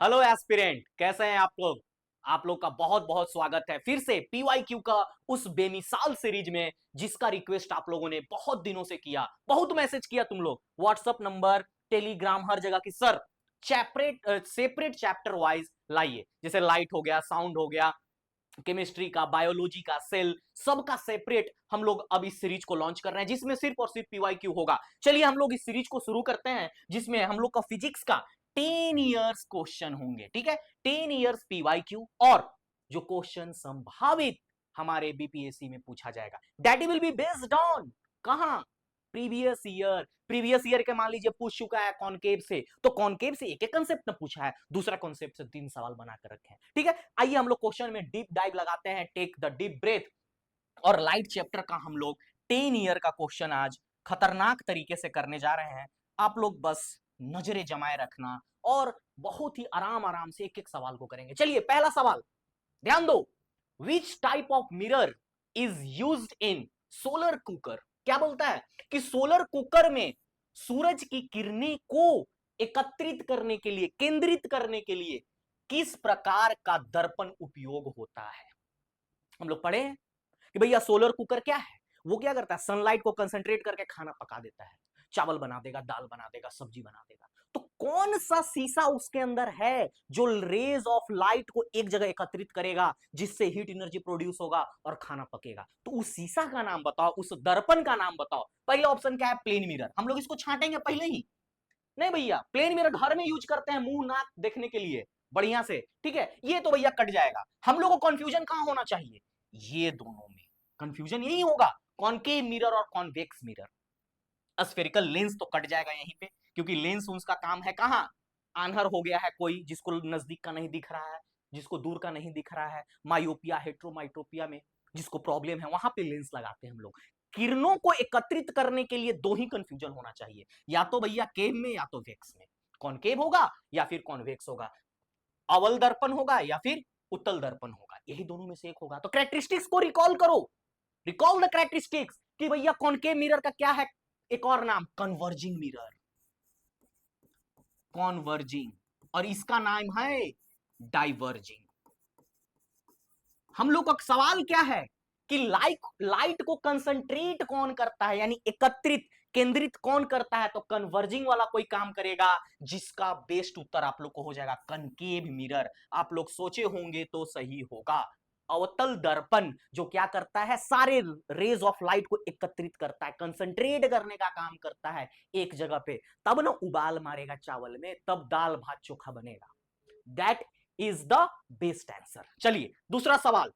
Hello aspirant, कैसे हैं आप लोग। आप लोग का बहुत बहुत स्वागत है फिर से पीवाईक्यू का उस बेमिसाल सीरीज में, जिसका रिक्वेस्ट आप लोगों ने बहुत दिनों से किया, बहुत मैसेज किया तुम लोग व्हाट्सएप नंबर, टेलीग्राम, हर जगह की सर सेपरेट चैप्टर वाइज लाइए। जैसे लाइट हो गया, साउंड हो गया, केमिस्ट्री का, बायोलॉजी का, सेल, सबका सेपरेट हम लोग अब इस सीरीज को लॉन्च कर रहे हैं, जिसमें सिर्फ और सिर्फ पीवाईक्यू होगा। चलिए हम लोग इस सीरीज को शुरू करते हैं, जिसमें हम लोग का फिजिक्स का 10 इयर्स क्वेश्चन होंगे। ठीक है, 10 इयर्स पीवाईक्यू, और जो क्वेश्चन संभावित हमारे बीपीएससी में पूछा जाएगा, that will be based on कहां, प्रीवियस ईयर के मान लीजिए पूछ चुका है कॉनकेव से, तो कॉनकेव से एक एक कंसेप्ट न पूछा है, दूसरा कॉन्सेप्ट से 3 सवाल बनाकर रखे हैं। ठीक है, आइए हम लोग क्वेश्चन में डीप डाइव लगाते हैं। Take the deep breath. और लाइट चैप्टर का हम लोग 10 ईयर का क्वेश्चन आज खतरनाक तरीके से करने जा रहे हैं। आप लोग बस नजरें जमाए रखना और बहुत ही आराम आराम से एक एक सवाल को करेंगे। चलिए पहला सवाल ध्यान दो। Which type of mirror is used in solar cooker. क्या बोलता है कि सोलर कुकर में सूरज की किरणें को एकत्रित करने के लिए, केंद्रित करने के लिए किस प्रकार का दर्पण उपयोग होता है। हम लोग पढ़े हैं कि भैया सोलर कुकर क्या है, वो क्या करता है, सनलाइट को कंसंट्रेट करके खाना पका देता है, चावल बना देगा, दाल बना देगा, सब्जी बना देगा। तो कौन सा शीशा उसके अंदर है जो रेज ऑफ लाइट को एक जगह एकत्रित करेगा, जिससे हीट एनर्जी प्रोड्यूस होगा और खाना पकेगा। तो उस शीशा का नाम बताओ, उस दर्पण का नाम बताओ। पहला ऑप्शन क्या है, प्लेन मिरर। हम लोग इसको छांटेंगे पहले ही। नहीं भैया, प्लेन मिरर घर में यूज करते हैं मुंह नाक देखने के लिए बढ़िया से। ठीक है, ये तो भैया कट जाएगा। हम लोग को कंफ्यूजन कहां होना चाहिए, ये दोनों में कंफ्यूजन यही होगा, कॉनकेव मिरर और कॉन्वेक्स मिरर। स्फेरिकल लेंस तो कट जाएगा यहीं पे, क्योंकि लेंस उसका काम है कहां, आंधर हो गया है कोई, जिसको नजदीक का नहीं दिख रहा है, जिसको दूर का नहीं दिख रहा है, मायोपिया, हेट्रोमाइट्रोपिया में जिसको प्रॉब्लम है, वहां पे लेंस लगाते हैं हम लोग। किरणों को एकत्रित करने के लिए दो ही कंफ्यूजन होना चाहिए, या तो भैया केव में या तो वेक्स में। कॉनकेव होगा या फिर कॉन्वेक्स होगा, अवल दर्पण होगा या फिर उत्तल दर्पण होगा, यही दोनों में से एक होगा। तो कैरेक्टरिस्टिक्स को रिकॉल करो, रिकॉल द कैरेक्टरिस्टिक्स कि भैया कॉनकेव मिरर का क्या है, एक और नाम कन्वर्जिंग मिरर, कॉन्वर्जिंग, और इसका नाम है डाइवर्जिंग। हम लोग का सवाल क्या है कि लाइट को कंसंट्रेट कौन करता है, यानी एकत्रित, केंद्रित कौन करता है, तो कन्वर्जिंग वाला कोई काम करेगा, जिसका बेस्ट उत्तर आप लोग को हो जाएगा कनकेव मिरर। आप लोग सोचे होंगे तो सही होगा। अवतल दर्पण जो क्या करता है, सारे रेज ऑफ लाइट को एकत्रित करता है, कंसंट्रेट करने का काम करता है एक जगह पे, तब ना उबाल मारेगा चावल में, तब दाल भात चोखा बनेगा। That is the best answer. चलिए दूसरा सवाल।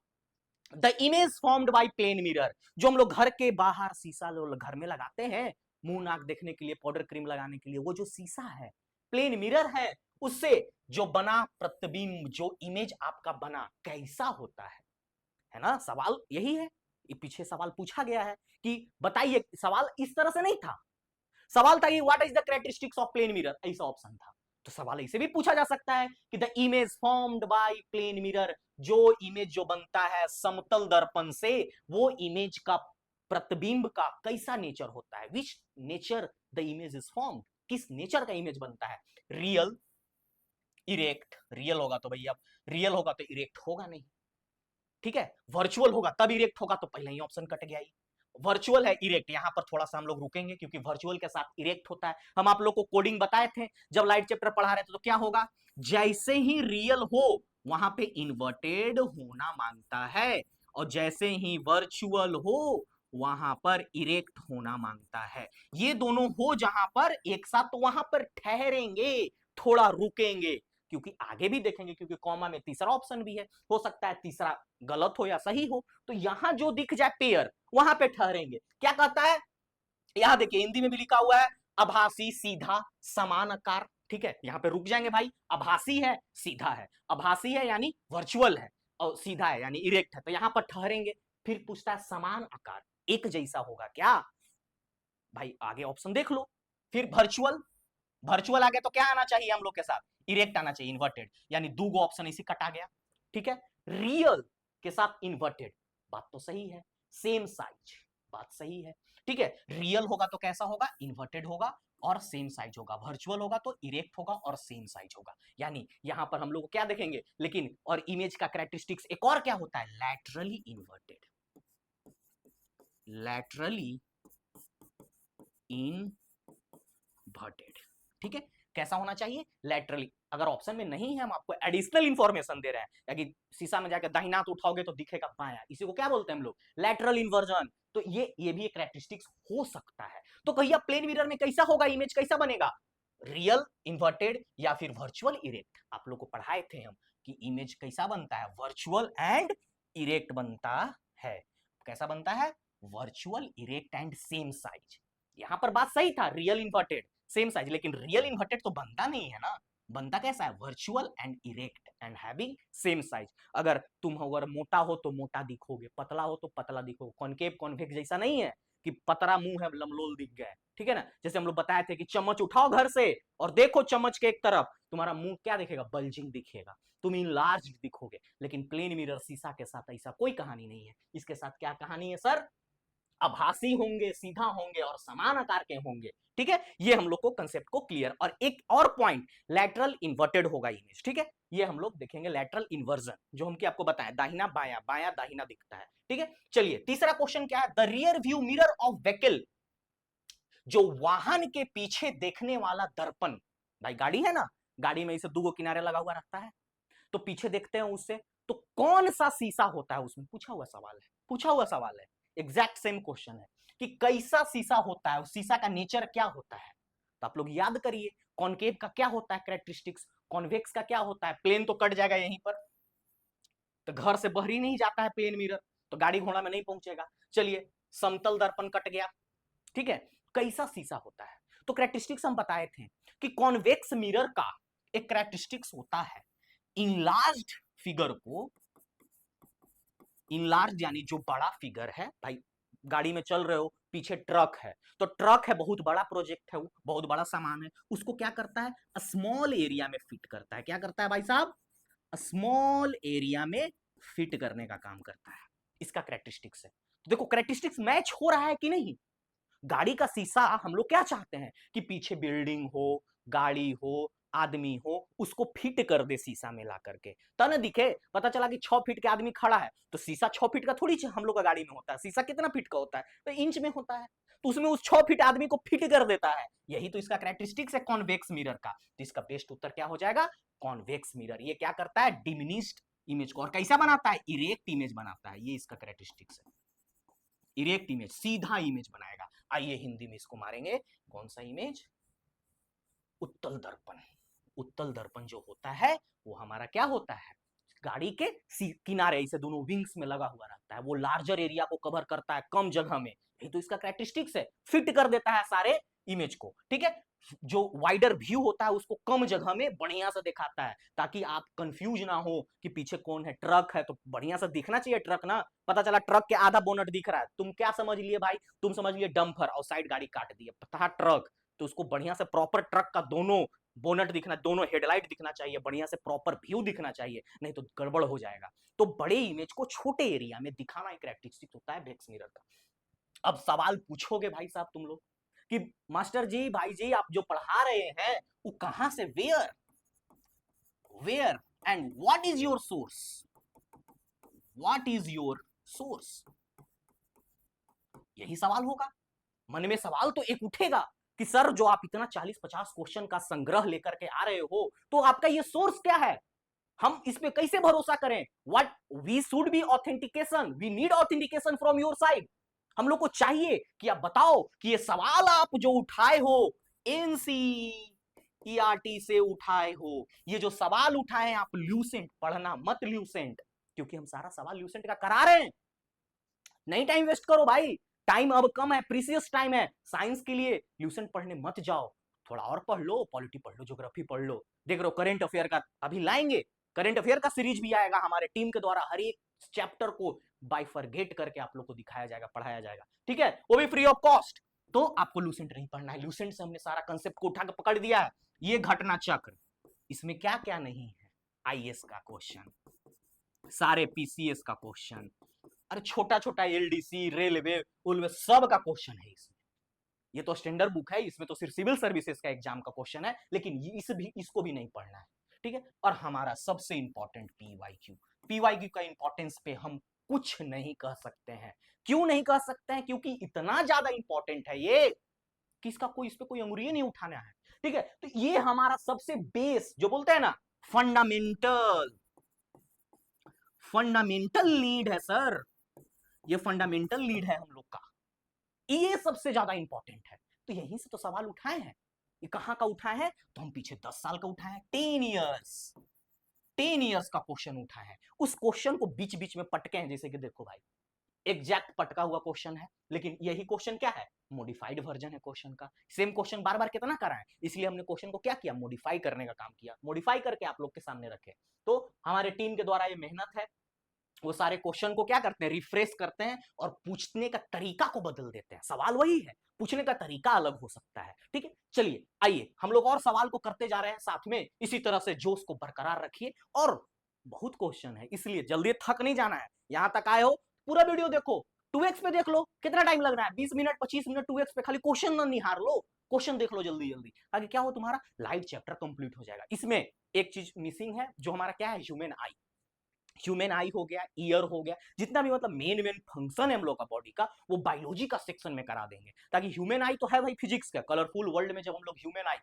The image formed by plane mirror, जो हम लोग घर के बाहर शीशा लोग घर में लगाते हैं मुंह नाक देखने के लिए, पाउडर क्रीम लगाने के लिए, वो जो शीशा है, प्लेन मिरर है, उससे जो बना प्रतिबिंब, जो इमेज आपका बना, कैसा होता है ना। सवाल यही है, ये पीछे सवाल पूछा गया है कि बताइए। सवाल इस तरह से नहीं था, सवाल था कि what is the characteristics of plane mirror, ऐसा ऑप्शन था। तो सवाल ऐसे भी पूछा जा सकता है कि the image formed by plane mirror, जो इमेज जो बनता है समतल दर्पण से, वो इमेज का, प्रतिबिंब का कैसा नेचर होता है, विच nature the image is formed, किस नेचर का इमेज बनता है, रियल, इरेक्ट। रियल होगा तो भैया, रियल होगा तो इरेक्ट होगा नहीं। ठीक है, वर्चुअल होगा तब इरेक्ट होगा, तो पहले ही ऑप्शन कट गया ही। वर्चुअल है, इरेक्ट, यहां पर थोड़ा सा हम लोग रुकेंगे, क्योंकि वर्चुअल के साथ इरेक्ट होता है। हम आप लोग को कोडिंग बताए थे जब लाइट चैप्टर पढ़ा रहे थे, तो क्या होगा, जैसे ही रियल हो वहां पे इन्वर्टेड होना मांगता है, और जैसे ही वर्चुअल हो वहां पर इरेक्ट होना मांगता है। ये दोनों हो जहां पर एक साथ, तो वहां पर ठहरेंगे, थोड़ा रुकेंगे, क्योंकि आगे भी देखेंगे, क्योंकि कॉमा में तीसरा ऑप्शन भी है, हो सकता है तीसरा गलत हो या सही हो। तो यहां जो दिख जाए पेयर, वहां पे ठहरेंगे। क्या कहता है, यहां देखिए हिंदी में भी लिखा हुआ है, आभासी, सीधा, समान आकार। ठीक है, यहां पे रुक जाएंगे भाई, आभासी है, सीधा है, आभासी है यानी वर्चुअल है, और सीधा है यानी इरेक्ट है, तो यहां पर ठहरेंगे। फिर पूछता है समान आकार, एक जैसा होगा क्या, भाई आगे ऑप्शन देख लो। फिर वर्चुअल, वर्चुअल आ गया तो क्या आना चाहिए हम लोग के साथ, इरेक्ट आना चाहिए, इन्वर्टेड, यानी दो गो ऑप्शन इसी कटा गया। ठीक है, रियल के साथ इन्वर्टेड, बात तो सही है, सेम साइज, बात सही है। ठीक है, रियल होगा तो कैसा होगा, इन्वर्टेड होगा, और सेम साइज होगा, वर्चुअल होगा तो इरेक्ट होगा और सेम साइज होगा। यानी यहां पर हम लोग क्या देखेंगे, लेकिन और इमेज का कैरेक्टरिस्टिक्स एक और क्या होता है, लैटरली इन्वर्टेड, लैटरली इनवर्टेड। ठीक है, कैसा होना चाहिए, लैटरली। अगर ऑप्शन में नहीं है, हम आपको एडिशनल इंफॉर्मेशन दे रहे हैं कि शीशा में जाकर दाहिना हाथ उठाओगे तो दिखेगा बायां, इसी को क्या बोलते हैं हम लोग, लैटरल इन्वर्जन। तो ये भी एक कैरेक्टरिस्टिक्स हो सकता है। तो कहिए प्लेन मिरर में कैसा होगा, इमेज कैसा बनेगा, रियल इन्वर्टेड या फिर वर्चुअल इरेक्ट। आप लोग को पढ़ाए थे हम कि इमेज कैसा बनता है, वर्चुअल एंड इरेक्ट बनता है। कैसा बनता है, virtual erect and same size. यहां पर बात सही था, रियल इन्वर्टेड सेम साइज, लेकिन रियल इन्वर्टेड तो बनता नहीं है ना, बनता कैसा है, virtual and erect and having same size. अगर तुम अगर मोटा हो तो मोटा दिखोगे, पतला हो तो पतला दिखोगे, कॉनकेव कॉन्वेक्स जैसा नहीं है कि पतरा मुंह है लमलोल दिख गए। ठीक है ना, जैसे हम लोग बताए थे कि चम्मच उठाओ घर से और देखो चम्मच के एक तरफ, तुम्हारा मुंह क्या दिखेगा, बल्जिंग दिखेगा, तुम इनलार्ज दिखोगे। लेकिन प्लेन मिरर शीशा के साथ ऐसा कोई कहानी नहीं है। इसके साथ क्या कहानी है सर, आभासी होंगे, सीधा होंगे और समान आकार के होंगे। ठीक है, ये हम लोग को कंसेप्ट को क्लियर। और एक और पॉइंट, लैटरल इन्वर्टेड होगा इमेज। ठीक है, ये हम लोग देखेंगे लैटरल इन्वर्जन, जो हमके आपको बताया दाहिना बायां, बायां दाहिना दिखता है। ठीक है, चलिए तीसरा क्वेश्चन क्या है, the rear view mirror of vehicle, जो वाहन के पीछे देखने वाला दर्पण। भाई गाड़ी है ना, गाड़ी में इसे दो किनारे लगा हुआ रहता है, तो पीछे देखते हैं उससे, तो कौन सा शीशा होता है उसमें, पूछा हुआ सवाल है, पूछा हुआ सवाल है, एग्जैक्ट सेम क्वेश्चन है कि कैसा शीशा होता है, उस शीशा का नेचर क्या होता है। तो आप लोग याद करिए, कॉनकेव का क्या होता है कैरेक्टरिस्टिक्स, कॉन्वेक्स का क्या होता है, प्लेन तो कट जाएगा यहीं पर, तो घर से बाहर ही नहीं जाता है प्लेन मिरर, तो गाड़ी घोड़ा में नहीं पहुंचेगा। चलिए समतल दर्पण कट गया। ठीक है, कैसा शीशा होता है, तो कैरेक्टरिस्टिक्स हम बताए थे कि कॉन्वेक्स मिरर का एक कैरेक्टरिस्टिक्स होता है, इनलार्ज्ड फिगर को, इनलार्ज यानी जो बड़ा फिगर है, भाई गाड़ी में चल रहे हो, पीछे ट्रक है, तो ट्रक है, बहुत बड़ा प्रोजेक्ट है, वो बहुत बड़ा सामान है, उसको क्या करता है, स्मॉल एरिया में फिट करता है। क्या करता है भाई साहब, स्मॉल एरिया में फिट करने का काम करता है, इसका कैरेक्टरिस्टिक्स है। तो देखो कैरेक्टरिस्टिक्स मैच हो रहा है कि नहीं। गाड़ी का शीशा हम लोग क्या चाहते हैं कि पीछे बिल्डिंग हो, गाड़ी हो, आदमी हो, उसको फिट कर दे शीशा में ला करके, तब ना दिखे। पता चला कि 6 फीट के आदमी खड़ा है, तो शीशा 6 फीट का थोड़ी हम लोग का गाड़ी में होता है, शीशा कितना फीट का होता है, तो इंच में होता है, तो उसमें उस 6 फीट आदमी को फिट कर देता है। यही तो इसका कैरेक्टरिस्टिक्स है कॉन्वेक्स मिरर का। तो इसका बेस्ट उत्तर क्या हो जाएगा, कॉन्वेक्स मिरर। ये क्या करता है, डिमिनिश्ड इमेज को और कैसा बनाता है, इरेक्ट इमेज बनाता है, ये इसका कैरेक्टरिस्टिक्स है, इरेक्ट इमेज, सीधा इमेज बनाएगा। आइए हिंदी में इसको मारेंगे, कौन सा इमेज, उत्तल दर्पण। उत्तल दर्पण जो होता है वो हमारा क्या होता है, गाड़ी के किनारे ऐसे दोनों विंग्स में लगा हुआ रहता है, वो लार्जर एरिया को कवर करता है कम जगह में, ये तो इसका कैरेक्टरिस्टिक्स है, फिट कर देता है सारे इमेज को। ठीक है, जो वाइडर व्यू होता है उसको कम जगह में बढ़िया से दिखाता है, ताकि आप कंफ्यूज ना हो कि पीछे कौन है, ट्रक है तो बढ़िया से दिखना चाहिए ट्रक ना। पता चला ट्रक के आधा बोनट दिख रहा है, तुम क्या समझ लिए भाई, तुम समझ लिए डंपर और साइड गाड़ी काट दी, पता ट्रक, तो उसको बढ़िया से प्रॉपर ट्रक का दोनों बोनट दिखना, दोनों हेडलाइट दिखना चाहिए, बढ़िया से प्रॉपर व्यू दिखना चाहिए, नहीं तो गड़बड़ हो जाएगा। तो बड़े इमेज को छोटे एरिया में दिखाना एक कैरेक्टरिस्टिक होता है वेक्स मिरर का। अब सवाल पूछोगे भाई साहब तुम लोग कि मास्टर जी, भाई जी, आप जो पढ़ा रहे हैं वो कहां से, where, where and what is your source, what is your source, यही सवाल होगा। मन में सवाल तो एक उठेगा कि सर जो आप इतना 40-50 क्वेश्चन का संग्रह लेकर के आ रहे हो, तो आपका ये सोर्स क्या है, हम इस पे कैसे भरोसा करें। What we should be authentication, we need authentication from your side. हम लोग को चाहिए कि आप बताओ कि ये सवाल आप जो उठाए हो एनसीईआरटी से उठाए हो, ये जो सवाल उठाए आप ल्यूसेंट, पढ़ना मत ल्यूसेंट, क्योंकि हम सारा सवाल ल्यूसेंट का करा रहे हैं। नहीं टाइम वेस्ट करो भाई, टाइम अब कम है, प्रीसियस टाइम है साइंस के लिए, ल्यूसेंट पढ़ने मत जाओ, थोड़ा और पढ़ लो, पॉलिटी पढ़ लो, ज्योग्राफी पढ़ लो। देख रहे हो करंट अफेयर का अभी लाएंगे, करंट अफेयर का सीरीज भी आएगा हमारे टीम के द्वारा, हर एक चैप्टर को बाइफरगेट करके आप लोग को दिखाया जाएगा, पढ़ाया जाएगा। ठीक है, वो भी फ्री ऑफ कॉस्ट। तो आपको लूसेंट नहीं पढ़ना है, लूसेंट से हमने सारा कंसेप्ट को उठा के पकड़ दिया है। ये घटना चक्र, इसमें क्या क्या नहीं है, आईएएस का क्वेश्चन, सारे पीसीएस का क्वेश्चन, अरे छोटा छोटा एलडीसी, रेलवे, उलवे, सब का क्वेश्चन है इसमें। ये तो स्टैंडर्ड बुक है, इसमें तो सिर्फ सिविल सर्विसेज का एग्जाम का क्वेश्चन है, लेकिन इसको भी नहीं पढ़ना है, ठीक है। और हमारा सबसे इंपॉर्टेंट पीवाईक्यू का इंपॉर्टेंस पे हम कुछ नहीं कह सकते हैं। क्यों नहीं कह सकते हैं? क्योंकि इतना ज्यादा इंपॉर्टेंट है ये कि इसका कोई, इस पे कोई अंगुरी नहीं उठाना है, ठीक है। तो ये हमारा सबसे बेस, जो बोलते हैं ना फंडामेंटल लीड है सर, ये फंडामेंटल लीड है हम लोग का, ये सबसे ज्यादा इंपॉर्टेंट है। तो यहीं से तो सवाल उठाए हैं। ये कहां का उठाए हैं? तो हम पीछे 10 साल का उठाए हैं, 10 इयर्स का क्वेश्चन उठाए हैं। उस क्वेश्चन को बीच बीच में पटके हैं, जैसे कि देखो भाई, एग्जैक्ट पटका हुआ क्वेश्चन है, लेकिन यही क्वेश्चन क्या है? मॉडिफाइड वर्जन है क्वेश्चन का। सेम क्वेश्चन बार बार कितना कराएं, इसलिए हमने क्वेश्चन को क्या किया? मॉडिफाई करने का काम किया, मॉडिफाई करके आप लोग के सामने रखे। तो हमारे टीम के द्वारा ये मेहनत है, वो सारे क्वेश्चन को क्या करते हैं? रिफ्रेश करते हैं और पूछने का तरीका को बदल देते हैं। सवाल वही है, पूछने का तरीका अलग हो सकता है, ठीक है। चलिए आइए हम लोग और सवाल को करते जा रहे हैं, साथ में इसी तरह से जोश को बरकरार रखिए। और बहुत क्वेश्चन है, इसलिए जल्दी थक नहीं जाना है। यहां तक आए हो, पूरा वीडियो देखो, 2x पे देख लो, कितना टाइम लग रहा है? 20 मिनट 25 मिनट 2x पे, खाली क्वेश्चन ना निहार लो, क्वेश्चन देख लो जल्दी जल्दी, ताकि क्या हो, तुम्हारा लाइट चैप्टर कंप्लीट हो जाएगा। इसमें एक चीज मिसिंग है, जो हमारा क्या है? ह्यूमन आई हो गया, ईयर हो गया, जितना भी मतलब मेन फंक्शन है हम लोग का बॉडी का, वो बायोलॉजी का सेक्शन में करा देंगे। ताकि ह्यूमन आई तो है भाई फिजिक्स का, कलरफुल वर्ल्ड में जब हम लोग ह्यूमन आई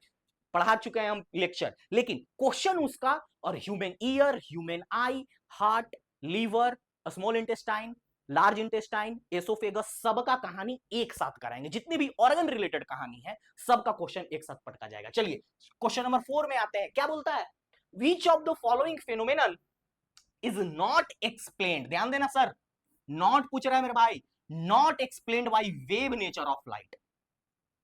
पढ़ा चुके हैं हम लेक्चर, लेकिन क्वेश्चन उसका और human ear, human eye, heart, liver, small intestine, large intestine, oesophagus, सबका कहानी एक साथ कराएंगे। जितनी भी ऑर्गन रिलेटेड कहानी है, सबका क्वेश्चन एक साथ पढ़ता जाएगा। चलिए क्वेश्चन नंबर 4 में आते हैं। क्या बोलता है? Which of the following phenomenon is not explained, ध्यान देना सर, नॉट पूछ रहा है मेरे भाई, not explained by wave nature of light.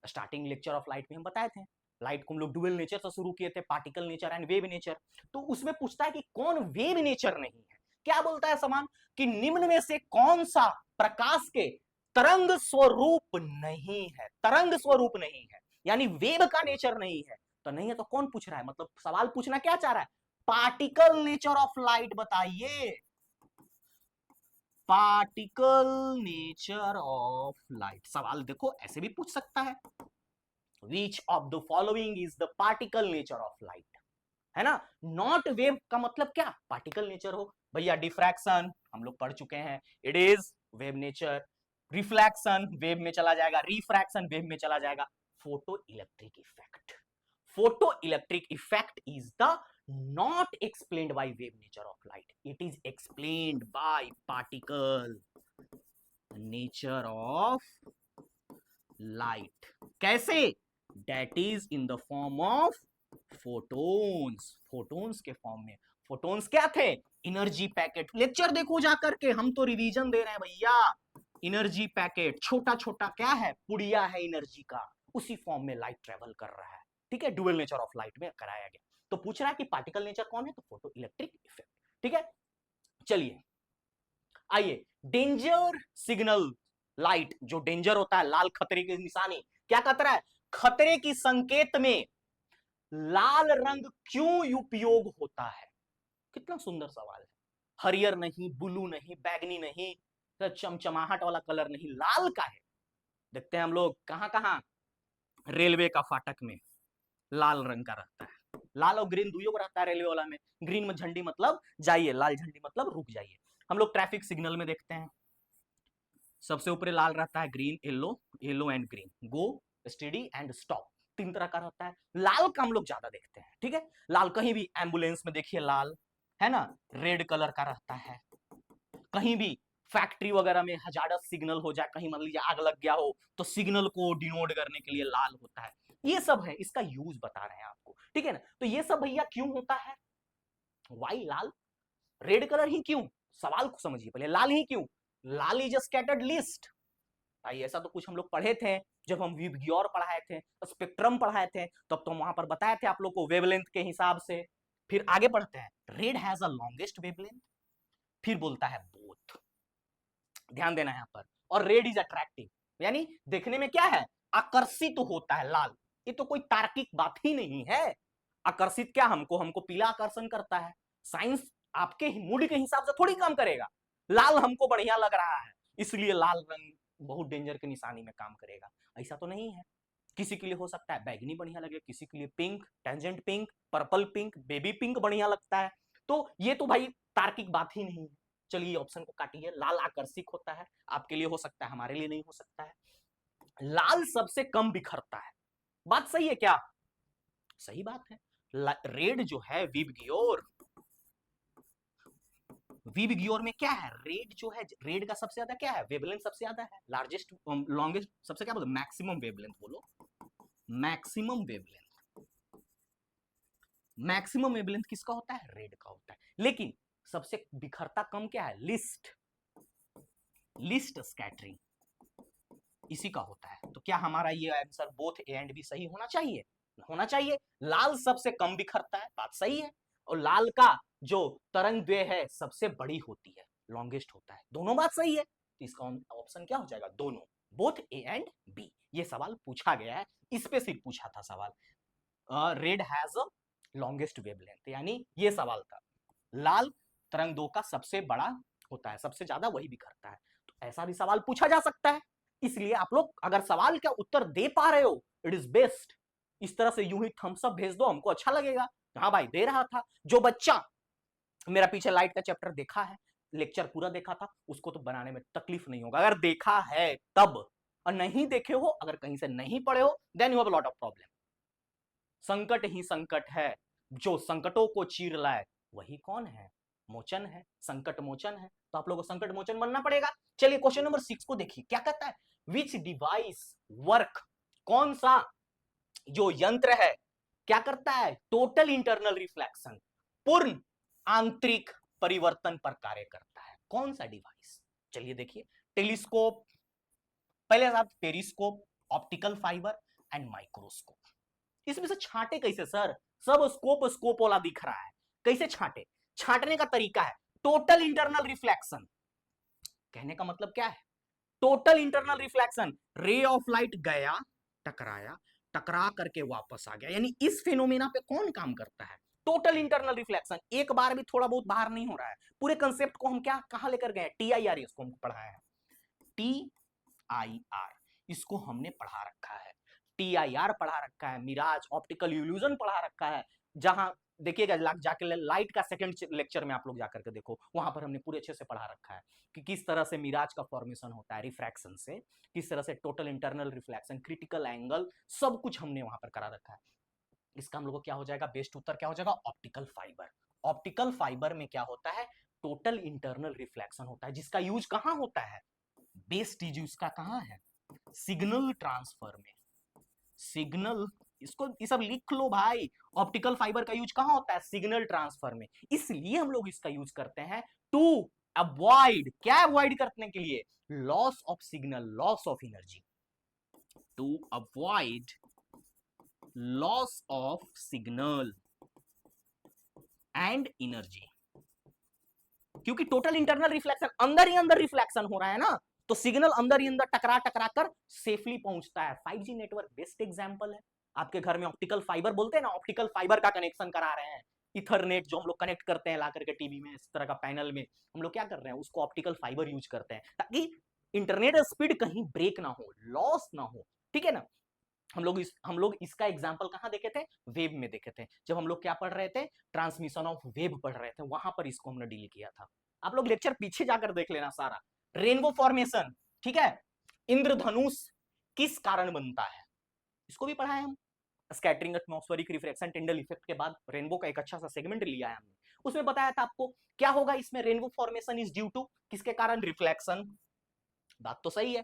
Starting lecture of light में हम बताए थे, लाइट को हम लोग डुअल नेचर से शुरू किए थे, particle nature and wave nature. तो उसमें पूछता है कि कौन वेव नेचर नहीं है। क्या बोलता है समान? कि निम्न में से कौन सा प्रकाश के तरंग स्वरूप नहीं है, तरंग स्वरूप नहीं है, यानी वेव का नेचर नहीं है। तो नहीं है तो कौन पूछ रहा है? मतलब सवाल पूछना क्या चाह रहा है? पार्टिकल नेचर ऑफ लाइट बताइए, पार्टिकल नेचर ऑफ लाइट। सवाल देखो ऐसे भी पूछ सकता है, which of the following is the particle nature of light, है ना। नॉट वेव का मतलब क्या? पार्टिकल नेचर हो। भैया डिफ्रैक्शन हम लोग पढ़ चुके हैं, it is wave nature. Reflection wave में चला जाएगा, रिफ्रैक्शन वेव में चला जाएगा। Photo electric effect, photo electric effect is the not explained by wave nature of light, it is explained by particle nature of light। कैसे? that is in the form of photons, photons के form में। photons क्या थे? Energy packet. Lecture देखो जा करके, हम तो रिवीजन दे रहे हैं भैया। एनर्जी पैकेट छोटा छोटा क्या है? पुड़िया है एनर्जी का, उसी फॉर्म में लाइट ट्रेवल कर रहा है, ठीक है। डुअल नेचर ऑफ लाइट में कराया गया। तो पूछ रहा है कि पार्टिकल नेचर कौन है? तो फोटो इलेक्ट्रिक इफेक्ट, ठीक है। चलिए आइए, डेंजर सिग्नल लाइट, जो डेंजर होता है, लाल खतरे की निशानी, क्या खतरा है? खतरे की संकेत में लाल रंग क्यों उपयोग होता है? कितना सुंदर सवाल है। हरियर नहीं, ब्लू नहीं, बैगनी नहीं, चमचमाहट वाला कलर नहीं, लाल का है। देखते हैं हम लोग कहां कहां, रेलवे का फाटक में लाल रंग का रहता है, लाल और ग्रीन दुइयों को रहता है रेलवे वाला में। ग्रीन में झंडी मतलब जाइए, लाल झंडी मतलब रुक जाइए। हम लोग ट्रैफिक सिग्नल में देखते हैं, सबसे ऊपर लाल रहता है, green yellow, yellow and green, go, steady and stop, 3 तरह का रहता है। लाल का हम लोग ज्यादा देखते हैं, ठीक है। लाल कहीं भी एम्बुलेंस में देखिए लाल, है ना। रेड कलर का रहता है, कहीं भी फैक्ट्री वगैरह में हजारत सिग्नल हो जाए, कहीं मान लीजिए आग लग गया हो, तो सिग्नल को डिनोट करने के लिए लाल होता है। ये सब है, इसका यूज बता रहे हैं आपको, ठीक है ना। तो ये सब भैया क्यों होता है? वाई लाल? रेड कलर ही क्यों? सवाल को समझिए पहले, लाल ही क्यों? लाल इज स्कैटर्ड लिस्ट। भाई ऐसा तो कुछ हम लोग पढ़े थे जब हम विबग्योर पढ़ाए थे, स्पेक्ट्रम पढ़ाए थे, तब तो वहां पर बताए थे आप लोग को वेवलेंथ के हिसाब से। फिर आगे बढ़ते हैं, red has a longest wavelength, फिर बोलता है बोथ, ध्यान देना है यहाँ पर। और रेड इज अट्रैक्टिव, यानी देखने में क्या है? आकर्षित तो होता है लाल। ये तो कोई तार्किक बात ही नहीं है। आकर्षित क्या? हमको पीला आकर्षण करता है। साइंस आपके मूड के हिसाब से थोड़ी काम करेगा। लाल हमको बढ़िया लग रहा है, इसलिए लाल रंग बहुत डेंजर की निशानी में काम करेगा, ऐसा तो नहीं है। किसी के लिए हो सकता है बैगनी बढ़िया लगे, किसी के लिए pink, tangent pink, purple pink, baby pink बढ़िया लगता है। तो ये तो भाई तार्किक बात ही नहीं है। चलिए ऑप्शन को काटिए। लाल आकर्षक होता है, आपके लिए हो सकता है, हमारे लिए नहीं हो सकता है। लाल सबसे कम बिखरता है, बात सही है क्या? सही बात है। रेड जो है विबग्योर, विबग्योर में क्या है, रेड जो है, रेड का सबसे ज्यादा क्या है, वेवलेंथ सबसे ज्यादा है, लार्जेस्ट लॉन्गेस्ट सबसे क्या बोलो, मैक्सिमम वेवलेंथ बोलो, मैक्सिमम वेवलेंथ। मैक्सिमम वेवलेंथ किसका होता है, रेड का होता है। लेकिन सबसे बिखरता कम क्या है, लिस्ट, लिस्ट स्कैटरिंग, इसी का होता है। तो क्या हमारा ये answer both A and B सही होना चाहिए? होना चाहिए। लाल सबसे कम बिखरता है, बात सही है। और लाल का जो तरंग दैर्घ्य है सबसे बड़ी होती है, लॉन्गेस्ट होता है, दोनों बात सही है। तो इसका ऑप्शन क्या हो जाएगा, दोनों, बोथ ए एंड बी। ये सवाल पूछा गया है, इस पे सिर्फ पूछा था सवाल। Red has a longest wavelength, यानी ये सवाल था। लाल तरंग दो का सबसे बड़ा होता है, सबसे ज्यादा वही बिखरता है। तो ऐसा भी सवाल पूछा जा सकता है। इसलिए आप लोग अगर सवाल का उत्तर दे पा रहे हो, इट इज बेस्ट। इस तरह से यूं ही थम्स अप भेज दो, हमको अच्छा लगेगा। हाँ भाई दे रहा था। जो बच्चा मेरा पीछे लाइट का चैप्टर देखा है, लेक्चर पूरा देखा था, उसको तो बनाने में तकलीफ नहीं होगा। अगर देखा है तब, और नहीं देखे हो, अगर कहीं से नहीं पढ़े हो, then you have a lot of problem. संकट ही संकट है, जो संकटों को चीर लाए वही कौन है, मोचन है, संकट मोचन है। तो आप लोगों को संकट मोचन बनना पड़ेगा। चलिए क्वेश्चन नंबर 6 को देखिए, क्या कहता है, विच डिवाइस वर्क, कौन सा जो यंत्र है क्या करता है, टोटल इंटरनल रिफ्लेक्शन, पूर्ण आंतरिक परिवर्तन पर कार्य करता है, कौन सा डिवाइस? चलिए देखिए, टेलीस्कोप, पहले आप periscope, optical fibre and microscope. इसमें से छांटे कैसे सर, सब स्कोप स्कोप वाला दिख रहा है, कैसे छांटे? छांटने का तरीका है टोटल इंटरनल रिफ्लेक्शन। कहने का मतलब क्या है, total internal reflection, ray of light गया, टकराया, टकरा करके वापस आ गया, यानी इस फिनोमेना पे कौन काम करता है, टोटल इंटरनल रिफ्लेक्शन। एक बार भी थोड़ा बहुत बाहर नहीं हो रहा है, पूरे कंसेप्ट को हम क्या कहां लेकर गए, TIR इसको हम पढ़ाया है, TIR इसको हमने पढ़ा रखा है, TIR पढ़ा रखा है, मिराज ऑप्टिकल इल्यूजन पढ़ा रखा है। जहां देखिएगा जाके लाइट का सेकंड लेक्चर में आप लोग जाकर के देखो, वहां पर हमने पूरे अच्छे से पढ़ा रखा है कि किस तरह से मिराज का फॉर्मेशन होता है रिफ्रैक्शन से, किस तरह से total internal reflection, critical angle, सब कुछ हमने वहां पर करा रखा है। इसका हम लोग को क्या हो जाएगा, बेस्ट उत्तर क्या हो जाएगा, ऑप्टिकल फाइबर। ऑप्टिकल फाइबर में क्या होता है, टोटल इंटरनल रिफ्लेक्शन होता है, जिसका यूज कहां होता है, बेस्ट यूज का कहां है, सिग्नल ट्रांसफर में। सिग्नल, इसको ये सब लिख लो भाई, ऑप्टिकल फाइबर का यूज कहां होता है, सिग्नल ट्रांसफर में। इसलिए हम लोग इसका यूज करते हैं टू अवॉइड, क्या अवॉइड करने के लिए, loss of signal, loss of energy, to avoid loss of signal and energy. क्योंकि टोटल इंटरनल रिफ्लेक्शन, अंदर ही अंदर रिफ्लेक्शन हो रहा है ना, तो सिग्नल अंदर ही अंदर टकरा टकरा कर सेफली पहुंचता है। 5G नेटवर्क बेस्ट एग्जांपल है। आपके घर में ऑप्टिकल फाइबर बोलते हैं ना, ऑप्टिकल फाइबर का कनेक्शन करा रहे हैं, इथरनेट जो हम लोग कनेक्ट करते हैं ला करके टीवी में, इस तरह का पैनल में हम लोग क्या कर रहे हैं, उसको ऑप्टिकल फाइबर यूज करते हैं ताकि इंटरनेट स्पीड कहीं ब्रेक ना हो, लॉस ना हो, ठीक है ना। हम लोग इसका एग्जांपल कहां देखे थे, वेब में देखे थे, जब हम लोग क्या पढ़ रहे थे, ट्रांसमिशन ऑफ वेब पढ़ रहे थे, वहां पर इसको हमने डील किया था। आप लोग लेक्चर पीछे जाकर देख लेना सारा। रेनबो फॉर्मेशन, ठीक है, इंद्रधनुष किस कारण बनता है, इसको भी पढ़ा है हम। Scattering, atmospheric reflection, Tyndall effect के बाद रेनबो का एक अच्छा सा सेगमेंट लिया है हमने, उसमें बताया था आपको क्या होगा इसमें, rainbow formation is due to, किसके कारण, रिफ्लेक्शन, बात तो सही है।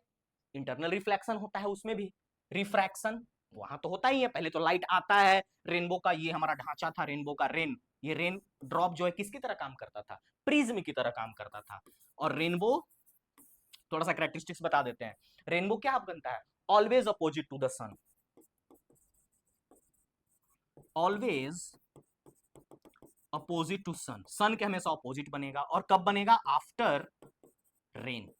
इंटरनल रिफ्लेक्शन होता है उसमें भी, रिफ्रैक्शन वहां तो होता ही है, पहले तो लाइट आता है रेनबो का, ये हमारा ढांचा था रेनबो का, रेन, ये रेन ड्रॉप जो है किसकी तरह काम करता था, प्रिज्म की तरह काम करता था। और रेनबो, थोड़ा सा कैरेक्टरिस्टिक्स बता देते हैं, रेनबो क्या बनता है, always opposite to the sun, always opposite to sun, sun के हमेशा अपोजिट बनेगा, और कब बनेगा, आफ्टर रेन,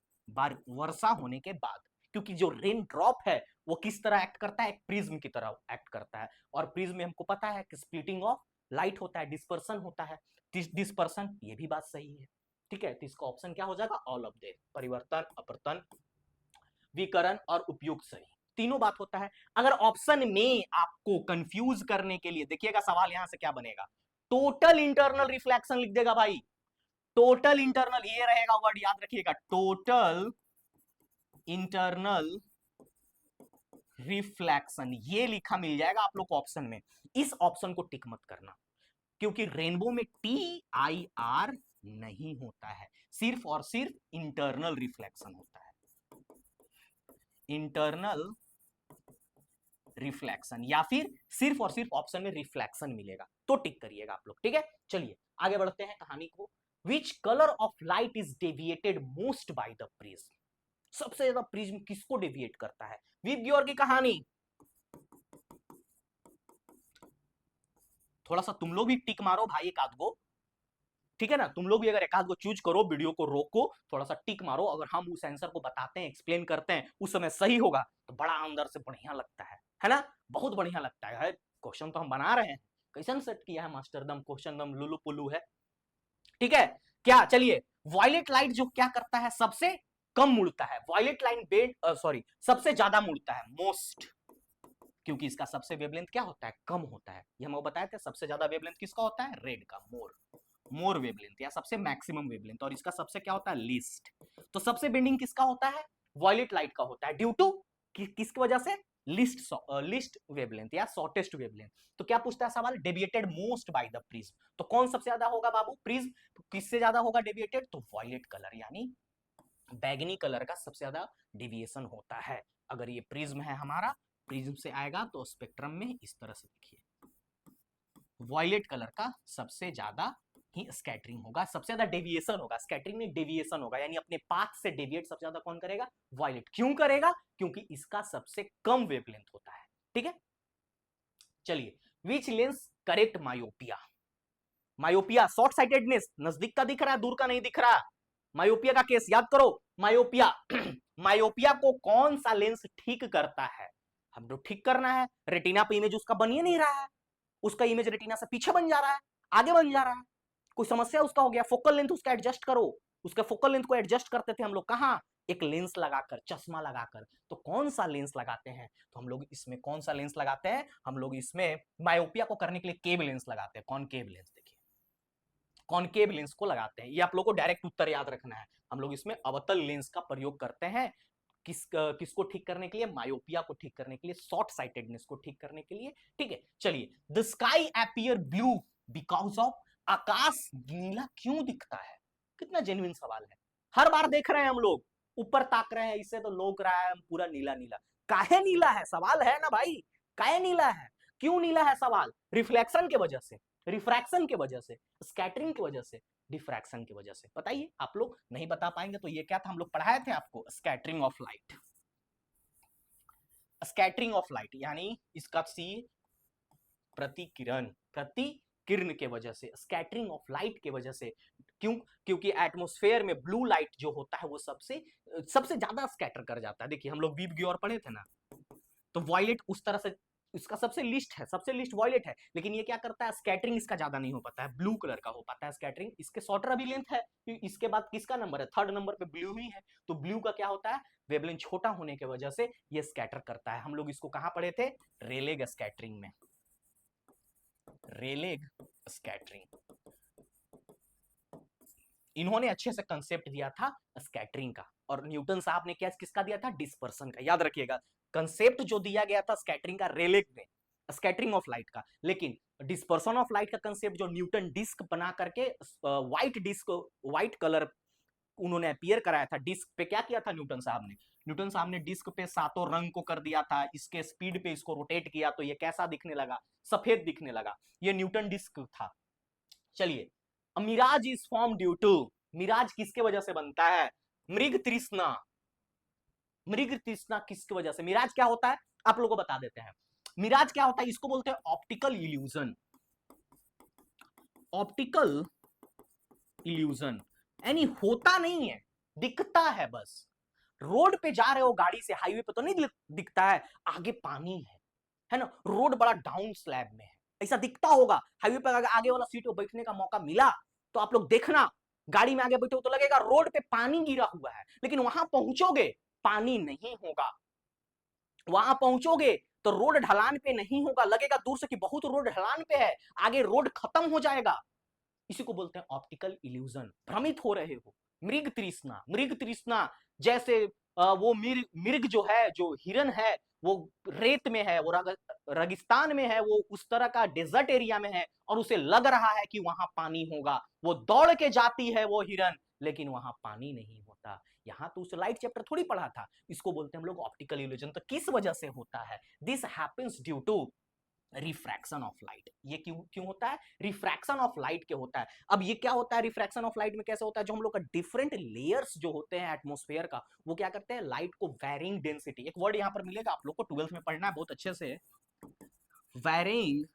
वर्षा होने के बाद। क्योंकि जो रेन ड्रॉप है वो किस तरह एक्ट करता है, एक प्रिज्म की तरह एक्ट करता है, और प्रिज्म में हमको पता है कि स्प्लिटिंग ऑफ लाइट होता है, डिस्पर्सन होता है, डिस्पर्सन, ये भी बात सही है, ठीक है। तो इसका ऑप्शन क्या हो जाएगा, ऑल ऑफ दे, परिवर्तन, अपवर्तन, विकर्ण और उपयुक्त सही। तीनों बात होता है। अगर ऑप्शन में आपको कंफ्यूज करने के लिए, देखिएगा सवाल यहां से क्या बनेगा, टोटल इंटरनल रिफ्लेक्शन लिख देगा भाई, टोटल इंटरनल, ये रहेगा वर्ड याद रखिएगा, टोटल इंटरनल रिफ्लेक्शन, ये लिखा मिल जाएगा आप लोग को ऑप्शन में। इस ऑप्शन को टिक मत करना, क्योंकि रेनबो में TIR नहीं होता है, सिर्फ और सिर्फ इंटरनल रिफ्लेक्शन होता है, इंटरनल रिफ्लेक्शन, या फिर सिर्फ और सिर्फ ऑप्शन में रिफ्लेक्शन मिलेगा, तो टिक करिएगा आप लोग, ठीक है। चलिए आगे बढ़ते हैं कहानी को। Which colour of light is deviated most by the prism, सबसे ज्यादा प्रिज्म किसको डेविएट करता है, विबग्योर की कहानी। थोड़ा सा तुम लोग भी टिक मारो भाई एक आध गो, ठीक है ना, तुम लोग भी अगर एक आध गो चूज करो, वीडियो को रोको, थोड़ा सा टिक मारो, अगर हम उस आंसर को बताते हैं, एक्सप्लेन करते हैं, उस समय सही होगा तो बड़ा अंदर से बढ़िया लगता है ना, बहुत बढ़िया लगता है। क्वेश्चन तो हम बना रहे हैं, कैसन सेट किया है मास्टर, दम क्वेश्चन दम लुलु पुलु है, ठीक है। क्या, चलिए, वॉयलेट लाइट जो क्या करता है, सबसे कम मुड़ता है, वॉयलेट लाइट सॉरी सबसे ज्यादा मुड़ता है, मोस्ट, क्योंकि इसका सबसे वेवलेंथ क्या होता है, कम होता है। ये हम बताए थे, सबसे ज्यादा वेवलेंथ किसका होता है, रेड का, मोर वेवलेंथ, या सबसे मैक्सिमम वेवलेंथ, और इसका सबसे क्या होता है, लीस्ट। तो सबसे बेंडिंग किसका होता है, वॉयलेट लाइट का होता है, ड्यू टू किसकी वजह से, लिस्ट वेवलेंथ या शॉर्टेस्ट वेवलेंथ। तो क्या पूछता है सवाल, deviated most by the prism, तो कौन सबसे ज्यादा होगा बाबू, प्रिज्म, तो किससे ज्यादा होगा डेविएटेड, तो वॉयलेट कलर यानी बैगनी कलर का सबसे ज्यादा डेविएशन होता है। अगर ये प्रिज्म है हमारा, प्रिज्म से आएगा तो स्पेक्ट्रम में इस तरह से देखिए, वॉयलेट कलर का सबसे ज्यादा ही स्कैटरिंग होगा, सबसे ज्यादा डेविएशन होगा, स्कैटरिंग में डेविएशन होगा, यानी अपने पाथ से डेविएट सबसे ज्यादा कौन करेगा, वॉयलेट। क्यों करेगा, क्योंकि इसका सबसे कम वेवलेंथ होता है, ठीक है। चलिए, which lens correct myopia, myopia short sightedness, नजदीक का दिख रहा है, दूर का नहीं दिख रहा, मायोपिया का केस याद करो, मायोपिया मायोपिया को कौन सा लेंस ठीक करता है, हम लोग ठीक करना है, रेटिना पे इमेज उसका बन ही नहीं रहा है, उसका इमेज रेटिना से पीछे बन जा रहा है, आगे बन जा रहा है, कोई समस्या उसका हो गया, फोकल लेंथ उसका एडजस्ट करो, उसके फोकल लेंथ को एडजस्ट करते थे हम लोग कहां, एक लेंस लगाकर, चश्मा लगाकर। तो कौन सा लेंस लगाते हैं, तो हम लोग इसमें कौन सा लेंस लगाते हैं, हम लोग इसमें मायोपिया को करने के लिए केव लेंस लगाते हैं, कॉनकेव लेंस, देखिए कॉनकेव लेंस को लगाते हैं, ये आप लोग को डायरेक्ट उत्तर याद रखना है, हम लोग इसमें अवतल लेंस का प्रयोग करते हैं, किसको ठीक करने के लिए, मायोपिया को ठीक करने के लिए, शॉर्ट साइटेडनेस को ठीक करने के लिए, ठीक है। चलिए, the sky appear blue because of, आकाश नीला क्यों दिखता है, कितना जेन्युइन सवाल है, हर बार देख रहे हैं हम लोग, ऊपर ताक रहे हैं, इससे तो लोग रहा है पूरा नीला नीला, काहे नीला है, सवाल है ना भाई, काहे नीला है, क्यों नीला है, सवाल, रिफ्लेक्शन के वजह से, रिफ्रैक्शन की वजह से, स्कैटरिंग की वजह से, डिफ्रैक्शन की वजह से। बताइए, आप लोग नहीं बता पाएंगे तो ये क्या था, हम लोग पढ़ाए थे आपको, scattering of light, scattering of light यानी इसका सी प्रतिकिरण, प्रतिकिरण के वजह से, स्कैटरिंग ऑफ लाइट के वजह से, क्यों, क्योंकि एटमॉस्फेयर में ब्लू लाइट जो होता है वो सबसे ज्यादा स्कैटर कर जाता है। देखिए हम लोग वीबग्योर पढ़े थे ना, तो वॉयलेट उस तरह से इसका सबसे लिस्ट है, सबसे लिस्ट वॉयलेट है, लेकिन ये क्या करता है, स्कैटरिंग इसका ज्यादा नहीं हो पाता है, ब्लू कलर का हो पाता है स्कैटरिंग, इसके शॉर्टर अभी लेंथ है, इसके बाद किसका नंबर है, थर्ड नंबर पे ब्लू ही है, तो ब्लू का क्या होता है, वेवलेंथ छोटा होने की वजह से ये स्कैटर करता है। हम लोग इसको कहां पढ़े थे, रेलेग स्कैटरिंग में, रेलेग स्कैटरिंग, इन्होंने अच्छे से कंसेप्ट दिया था स्कैटरिंग का, और न्यूटन साहब ने क्या किसका दिया था, डिस्पर्सन का, याद रखिएगा कंसेप्ट जो दिया गया था स्कैटरिंग का रेलेग में, स्कैटरिंग ऑफ लाइट का, लेकिन डिस्पर्सन ऑफ लाइट का कंसेप्ट जो न्यूटन डिस्क बना करके व्हाइट डिस्क, व्हाइट कलर उन्होंने अपीयर कराया था, डिस्क पे क्या किया था न्यूटन साहब ने, न्यूटन साहब ने डिस्क पे सातों रंग को कर दिया था, इसके स्पीड पे इसको रोटेट किया तो ये कैसा दिखने लगा, सफेद दिखने लगा, ये न्यूटन डिस्क था। चलिए, mirage is form due to, mirage किसके वजह से बनता है, मृग तृष्णा, मृग तृष्णा किसकी वजह से, मिराज क्या होता है आप लोगों को बता देते हैं, मिराज क्या होता है, इसको बोलते हैं ऑप्टिकल इल्यूजन, ऑप्टिकल इल्यूजन यानी होता नहीं है, दिखता है बस, रोड पे जा रहे हो गाड़ी से, हाईवे पे तो नहीं दिखता है, आगे पानी है ना, रोड बड़ा डाउन स्लैब में है, ऐसा दिखता होगा, हाईवे पे आगे वाला सीट पे बैठने का मौका मिला तो आप लोग देखना, गाड़ी में आगे बैठे हो तो लगेगा रोड पे पानी गिरा हुआ है, लेकिन वहां पहुंचोगे पानी नहीं होगा, वहां पहुंचोगे तो रोड ढलान पे नहीं होगा, लगेगा दूर से कि बहुत रोड ढलान पे है, आगे रोड खत्म हो जाएगा। इसी को बोलते हैं ऑप्टिकल इल्यूजन। भ्रमित हो रहे हो। मृग तृष्णा, मृग तृष्णा जैसे वो मिर्ग जो है, जो हिरन है, वो रेत में है, वो रेगिस्तान में है, वो उस तरह का डेजर्ट एरिया में है और उसे लग रहा है कि वहां पानी होगा, वो दौड़ के जाती है वो हिरन, लेकिन वहां पानी नहीं होता। यहां तो उस लाइट चैप्टर थोड़ी पढ़ा था। इसको बोलते हैं हम लोग ऑप्टिकल इल्यूजन। तो किस वजह से होता है? This happens due to refraction of light. ये क्यों क्यों होता है? रिफ्रैक्शन ऑफ लाइट के होता है। अब ये क्या होता है रिफ्रैक्शन ऑफ लाइट में? कैसे होता है? जो हम लोग का डिफरेंट लेयर्स जो होते हैं एटमॉस्फेयर का, वो क्या करते हैं? लाइट को वैरिंग डेंसिटी, एक वर्ड यहां पर मिलेगा आप लोग को, 12th में पढ़ना है बहुत अच्छे से, वैरिंग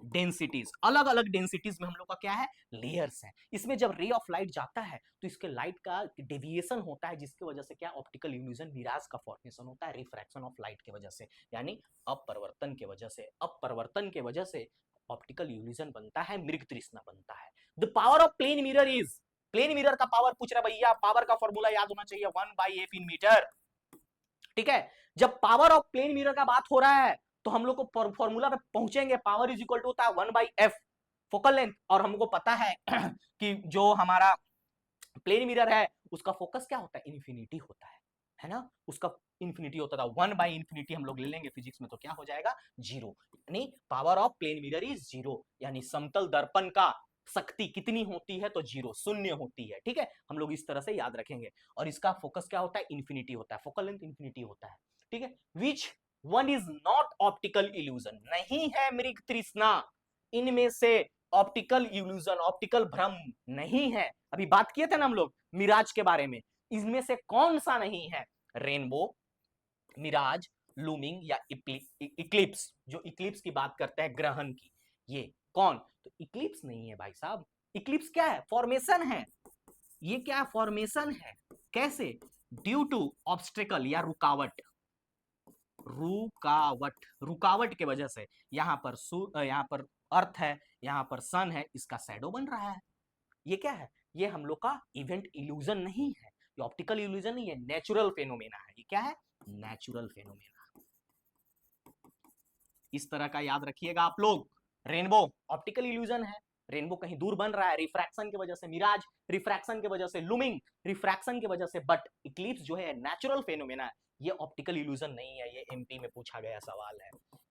डेंसिटीज। अलग अलग डेंसिटीज में हम लोग का क्या है? लेयर्स है। इसमें जब रे ऑफ लाइट जाता है तो इसके लाइट का डेविएशन होता है, जिसकी वजह से क्या? ऑप्टिकल इल्यूजन, मिराज का फॉर्मेशन होता है रिफ्रैक्शन ऑफ लाइट की वजह से, यानी अपवर्तन की वजह से। अपवर्तन की वजह से ऑप्टिकल इल्यूजन बनता है, मृग तृष्णा बनता है। The power of plane mirror is, plane mirror का पावर पूछ रहा भैया, पावर का फॉर्मूला याद होना चाहिए, 1/f इन मीटर। ठीक है, जब पावर ऑफ प्लेन मिरर का बात हो रहा है तो हम लोग को फॉर्मूला पे पहुंचेंगे। पावर इज इक्वल टू होता है 1/f फोकल लेंथ, और हमको पता है कि जो हमारा प्लेन मिरर है उसका फोकस क्या होता है? इन्फिनिटी होता है ना? उसका इन्फिनिटी होता था, 1/इंफिनिटी हम लोग ले लेंगे फिजिक्स में तो क्या हो जाएगा? जीरो। यानी power of plane mirror is zero, यानी समतल दर्पण का शक्ति कितनी होती है? तो जीरो, शून्य होती है। ठीक है, हम लोग इस तरह से याद रखेंगे। और इसका फोकस क्या होता है? इन्फिनिटी होता है, फोकल लेंथ इन्फिनिटी होता है। ठीक है, which one is not optical illusion? नहीं है मृग तृष्णा इनमें से ऑप्टिकल इल्यूजन, ऑप्टिकल भ्रम नहीं है। अभी बात किए थे ना हम लोग मिराज के बारे में, इसमें से कौन सा नहीं है? रेनबो, मिराज, लूमिंग या इक्लिप्स। जो इक्लिप्स की बात करते हैं ग्रहण की, ये कौन? तो इक्लिप्स नहीं है भाई साहब। इक्लिप्स क्या है? फॉर्मेशन है। ये क्या? फॉर्मेशन है। कैसे? ड्यू टू ऑब्स्टेकल या रुकावट, रुकावट, रुकावट के वजह से। यहां पर यहां पर अर्थ है, यहां पर सन है, इसका शैडो बन रहा है। ये क्या है? ये हम लोग का इवेंट इल्यूजन नहीं है, ये ऑप्टिकल इल्यूजन नहीं है, नेचुरल फेनोमेना है। ये क्या है? Natural phenomena. इस तरह का याद रखिएगा आप लोग। रेनबो ऑप्टिकल इल्यूजन है, रेनबो कहीं दूर बन रहा है रिफ्रैक्शन की वजह से, मिराज रिफ्रैक्शन की वजह से, लूमिंग रिफ्रैक्शन की वजह से, बट इक्लिप्स जो है नेचुरल फेनोमेना है, ये ऑप्टिकल इल्यूजन नहीं है। ये एमपी में पूछा गया सवाल है,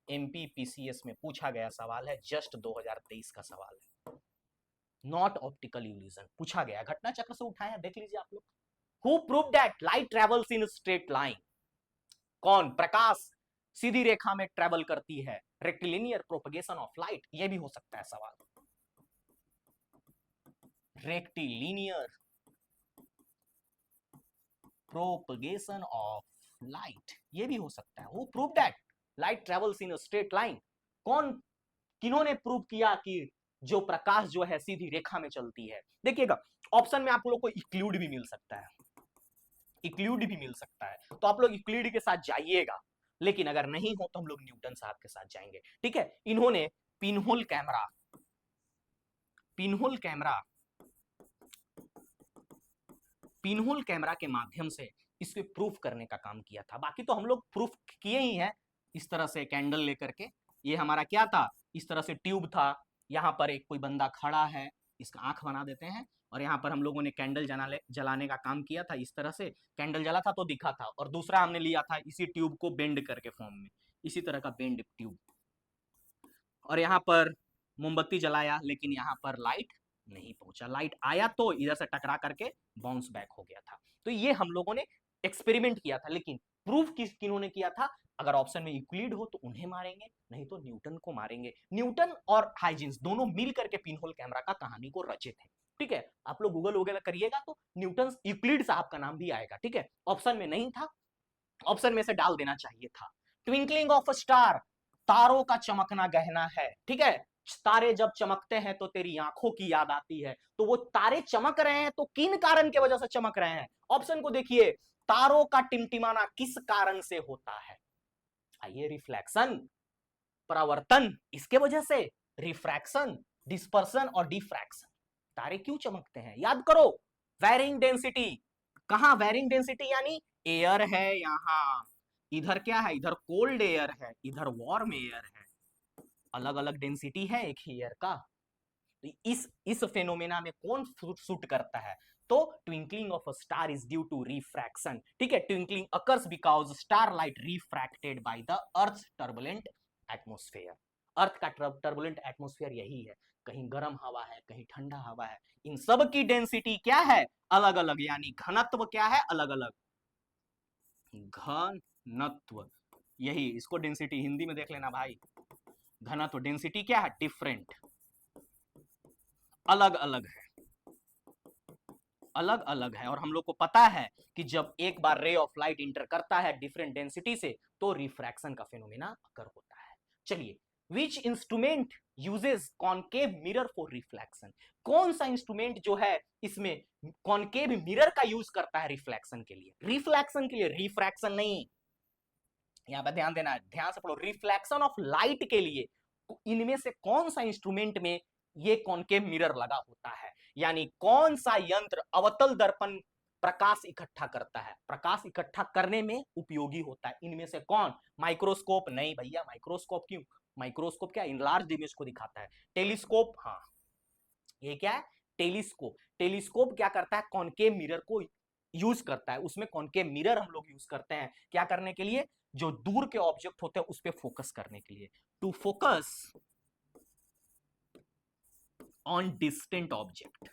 एमपी पीसीएस में पूछा गया सवाल है, जस्ट 2023 का सवाल है। नॉट ऑप्टिकल इल्यूजन पूछा गया, घटना चक्र से उठाया, देख लीजिए आप लोग। Who prove that light travels in straight line? कौन? प्रकाश सीधी रेखा में ट्रेवल करती है। रेक्टिलिनियर प्रोपगेशन ऑफ लाइट, ये भी हो सकता है सवाल। रेक्टिलिनियर प्रोपगेशन ऑफ लाइट, ये भी हो सकता है। Who prove that light travels in straight line? कौन, किन्होंने प्रूव किया कि जो प्रकाश जो है सीधी रेखा में चलती है? देखिएगा ऑप्शन में आप लोग को इक्लूड भी मिल सकता है, इक्लूड भी मिल सकता है, तो आप लोग इक्लूड के साथ जाइएगा, लेकिन अगर नहीं हो तो हम लोग न्यूटन साहब के साथ जाएंगे। ठीक है, इन्होंने pinhole camera, pinhole camera, pinhole camera के माध्यम से इसको प्रूफ करने का काम किया था। बाकी तो हम लोग प्रूफ किए ही हैं, इस तरह से कैंडल लेकर के। ये हमारा क्या था? इस तरह से ट्यूब था, यहां पर एक कोई बंदा खड़ा है, इसका आंख बना देते हैं, और यहाँ पर हम लोगों ने कैंडल जलाने का काम किया था। इस तरह से कैंडल जला था तो दिखा था, और दूसरा हमने लिया था इसी ट्यूब को बेंड करके फॉर्म में, इसी तरह का बेंड ट्यूब, और यहाँ पर मोमबत्ती जलाया, लेकिन यहाँ पर लाइट नहीं पहुंचा। लाइट आया तो इधर से टकरा करके बाउंस बैक हो गया था। तो ये हम लोगों ने एक्सपेरिमेंट किया था, लेकिन प्रूफ किन्होंने किया था? अगर ऑप्शन में यूक्लिड हो तो उन्हें मारेंगे, नहीं तो न्यूटन को मारेंगे। न्यूटन और हाइजेंस दोनों मिल करके पिनहोल कैमरा का कहानी को रचे थे। ठीक है, आप लोग गूगल वगैरह करिएगा तो न्यूटन, यूक्लिड साहब का नाम भी आएगा। ठीक है, ऑप्शन में नहीं था, ऑप्शन में से डाल देना चाहिए था। ट्विंकलिंग ऑफ अ स्टार, तारों का चमकना गहना है। ठीक है, तारे जब चमकते हैं तो तेरी आंखों की याद आती है। तो वो तारे चमक रहे हैं तो किन कारण की वजह से चमक रहे हैं? ऑप्शन को देखिए, तारों का टिमटिमाना किस कारण से होता है? आइए, रिफ्लेक्शन, परावर्तन, इसके वजह से, रिफ्रैक्शन, डिस्पर्सन और डिफ्रैक्शन। तारे क्यों चमकते हैं? याद करो, वेरिंग डेंसिटी। कहां वेरिंग डेंसिटी? यानी एयर है यहां, इधर क्या है, इधर कोल्ड एयर है, इधर वार्म एयर है, अलग अलग डेंसिटी है एक ही एयर का। तो इस फेनोमेना में कौन सूट करता है, तो twinkling of a star is due to refraction, ठीक है। Twinkling occurs because star light refracted by the earth turbulent atmosphere. Earth का टर्बुलेंट एटमॉस्फेयर यही है, कहीं गर्म हवा है, कहीं ठंडा हवा है, इन सब की डेंसिटी क्या है, अलग अलग, यानी घनत्व क्या है, अलग अलग, घनत्व। यही इसको डेंसिटी हिंदी में देख लेना भाई, घनत्व, डेंसिटी क्या है, डिफरेंट, अलग अलग है, अलग अलग है। और हम लोग को पता है कि जब एक बार रे ऑफ लाइट इंटर करता है डिफरेंट डेंसिटी से तो रिफ्रैक्शन का फिनोमेना अकर होता है। चलिए, which instrument uses concave mirror for reflection, कौन सा इंस्ट्रूमेंट जो है इसमें कॉनकेव मिरर का यूज करता है रिफ्लेक्शन के लिए, रिफ्लेक्शन के लिए, रिफ्रैक्शन नहीं। यहां पर ध्यान देना है, ध्यान से पढ़ो, रिफ्लेक्शन ऑफ लाइट के लिए इनमें से कौन सा इंस्ट्रूमेंट में ये कॉनकेव मिरर लगा होता है, यानी कौन सा यंत्र अवतल दर्पण प्रकाश इकट्ठा करता है, प्रकाश इकट्ठा करने में उपयोगी होता है, इनमें से कौन, माइक्रोस्कोप नहीं भैया, माइक्रोस्कोप क्यों, माइक्रोस्कोप क्या इनलार्ज इमेज को दिखाता है, टेलीस्कोप, हाँ ये क्या है, टेलीस्कोप। टेलीस्कोप क्या करता है, कॉनकेव मिरर को यूज करता है, उसमें कॉनकेव मिरर हम लोग यूज करते हैं क्या करने के लिए, जो दूर के ऑब्जेक्ट होते हैं उस पर फोकस करने के लिए, to focus on distant object,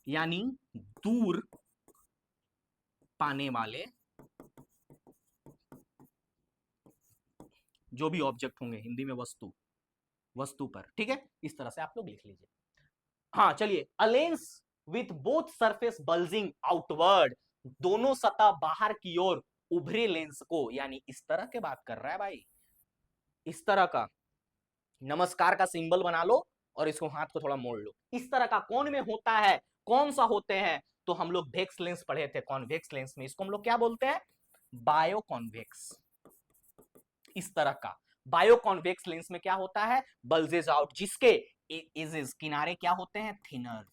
यानी दूर पाने वाले जो भी ऑब्जेक्ट होंगे, हिंदी में वस्तु, वस्तु पर, ठीक है, इस तरह से आप लोग लिख लीजिए। हाँ चलिए, a lens with both surface bulging outward, दोनों सतह बाहर की ओर उभरे लेंस को, यानी इस तरह के बात कर रहा है भाई, इस तरह का नमस्कार का सिंबल बना लो और इसको हाथ को थोड़ा मोड़ लो, इस तरह का कौन में होता है, कौन सा होते हैं, तो हम लोग वेक्स लेंस पढ़े थे, कॉन्वेक्स लेंस में इसको हम लोग क्या बोलते हैं, बायो कॉन्वेक्स। इस तरह का बायो कॉन्वेक्स लेंस में क्या होता है, बल्जेज आउट, जिसके एजेस किनारे क्या होते हैं, थिनर,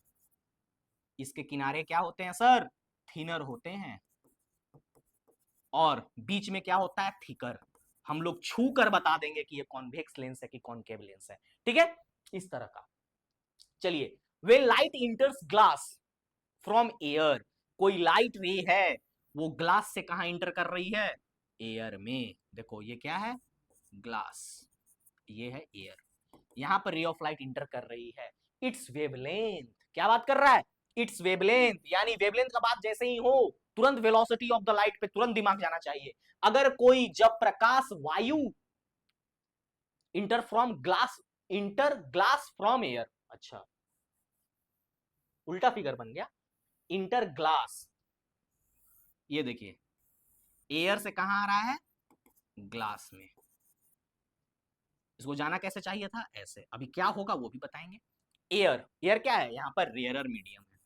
इसके किनारे क्या होते हैं सर, थिनर होते हैं, और बीच में क्या होता है, थिकर। हम लोग छू कर बता देंगे कि ये कॉन्वेक्स लेंस है कि कॉनकेव लेंस है, ठीक है, इस तरह का। चलिए, when light इंटर्स glass from air, कोई लाइट रे है वो ग्लास से कहां इंटर कर रही है, एयर में, देखो ये क्या है, ग्लास, ये है एयर, यहां पर रे ऑफ लाइट इंटर कर रही है, इट्स वेवलेंथ, क्या बात कर रहा है, इट्स वेवलेंथ, यानी वेवलेंथ का बात जैसे ही हो तुरंत वेलोसिटी ऑफ द लाइट पे तुरंत दिमाग जाना चाहिए। अगर कोई, जब प्रकाश वायु इंटर ग्लास फ्रॉम एयर, अच्छा उल्टा फिगर बन गया, इंटर ग्लास, ये देखिए एयर से कहां आ रहा है, ग्लास में, इसको जाना कैसे चाहिए था, ऐसे, अभी क्या होगा वो भी बताएंगे। एयर, एयर क्या है, यहां पर रेयरर मीडियम है,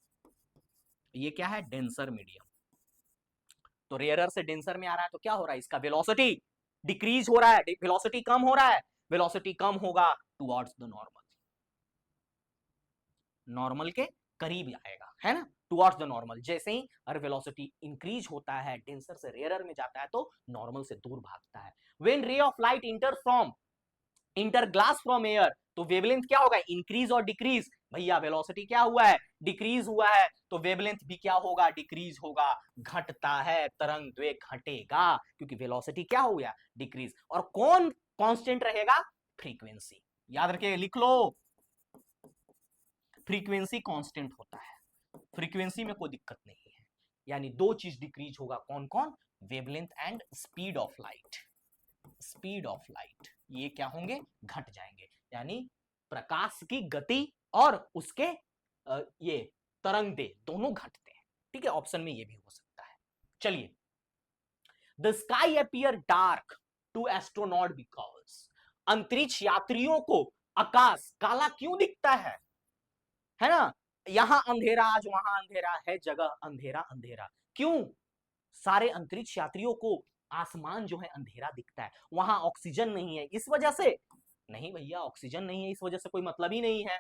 ये क्या है, डेंसर मीडियम, तो रेयरर से डेंसर में आ रहा है तो क्या हो रहा है, इसका वेलोसिटी डिक्रीज हो रहा है, वेलोसिटी कम हो रहा है, वेलोसिटी कम होगा टुवर्ड्स द नॉर्मल, नॉर्मल के करीब आएगा, है ना, टुवर्ड्स द नॉर्मल। जैसे ही अगर वेलोसिटी इंक्रीज होता है, डेंसर से रेयरर में जाता है तो नॉर्मल से दूर भागता है। When ray of light inter glass from air, तो वेवलेंथ क्या होगा, इंक्रीज और डिक्रीज, भैया वेलोसिटी क्या हुआ है, डिक्रीज हुआ है, तो वेवलेंथ भी क्या होगा, डिक्रीज होगा, घटता है, तरंग द्वेग घटेगा, क्योंकि वेलोसिटी क्या हो गया, डिक्रीज। और कौन कांस्टेंट रहेगा, फ्रीक्वेंसी, याद रखिए, लिख लो, फ्रीक्वेंसी कांस्टेंट होता है, फ्रीक्वेंसी में कोई दिक्कत नहीं है, यानी दो चीज डिक्रीज होगा, कौन कौन, wavelength and speed of light, speed of light, ये क्या होंगे, घट जाएंगे, यानी प्रकाश की गति और उसके ये तरंग दे दोनों घटते हैं, ठीक है, ऑप्शन में ये भी हो सकता है। चलिए, the sky appear dark to astronaut because, अंतरिक्ष यात्रियों को आकाश काला क्यों दिखता है ना, यहां अंधेरा, आज वहां अंधेरा है, जगह अंधेरा अंधेरा, क्यों, सारे अंतरिक्ष यात्रियों को आसमान जो है अंधेरा दिखता है, वहां ऑक्सीजन नहीं है इस वजह से, नहीं भैया ऑक्सीजन नहीं है इस वजह से कोई मतलब ही नहीं है,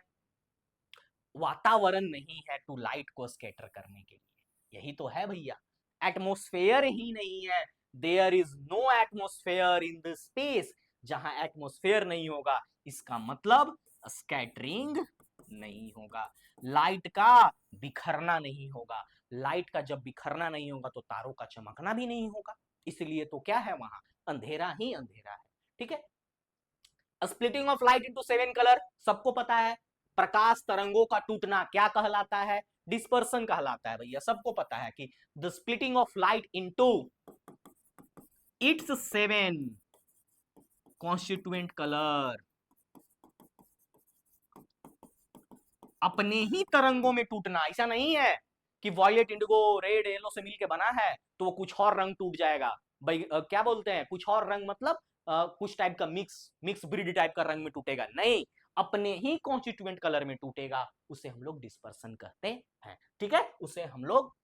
वातावरण नहीं है टू लाइट को स्कैटर करने के लिए, यही तो है भैया, एटमोस्फेयर ही नहीं है, there is no atmosphere in the space. जहां एटमोस्फेयर नहीं होगा इसका मतलब स्कैटरिंग नहीं होगा, लाइट का बिखरना नहीं होगा। लाइट का जब बिखरना नहीं होगा तो तारों का चमकना भी नहीं होगा, इसलिए तो क्या है वहां, अंधेरा ही अंधेरा है। ठीक है, splitting of light into 7 colour सबको पता है। प्रकाश तरंगों का टूटना क्या कहलाता है, डिस्पर्सन कहलाता है भैया, सबको पता है कि the splitting of light into its 7 constituent colour, अपने ही तरंगों में टूटना। ऐसा नहीं है कि वॉयलेट, इंडिगो, रेड, येलो से मिलके बना है तो वो कुछ और रंग टूट जाएगा भाई। क्या बोलते हैं, कुछ और रंग मतलब कुछ टाइप का मिक्स ब्रीड टाइप का रंग में टूटेगा, नहीं, अपने ही कॉन्स्टिट्यूएंट कलर में टूटेगा, उसे हम लोग डिस्पर्सन कहते हैं। ठीक है, उसे हम लोग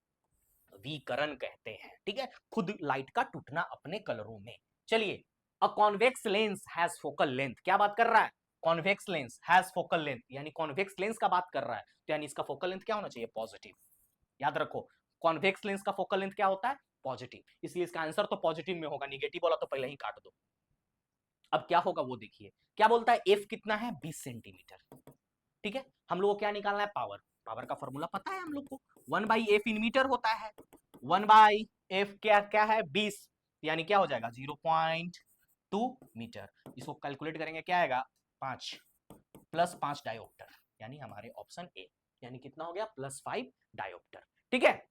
विकरण कहते हैं। ठीक है, खुद लाइट का टूटना अपने कलरों में। चलिए, a convex lens has focal length, क्या बात कर रहा है, convex lens has focal length, यानी कॉन्वेक्स लेंस का बात कर रहा है, तो यानी इसका फोकल लेंथ क्या होना चाहिए, पॉजिटिव। याद रखो, कॉन्वेक्स लेंस का फोकल लेंथ क्या होता है, पॉजिटिव, इसलिए इसका आंसर तो पॉजिटिव में होगा, निगेटिव बोला तो पहले ही काट दो। अब क्या होगा वो देखिए, क्या बोलता है, एफ कितना है, 20 सेंटीमीटर। ठीक है, हम लोग को क्या निकालना है, पावर। पावर का फॉर्मूला पता है हम लोग को, 1/f इन मीटर होता है। 1/f क्या क्या है, 20, यानी क्या हो जाएगा 0.2 मीटर। इसको कैलकुलेट करेंगे क्या आएगा, 5 + 5 डायोप्टर, यानी हमारे ऑप्शन ए, यानी कितना हो गया, +5 डायोप्टर। ठीक है,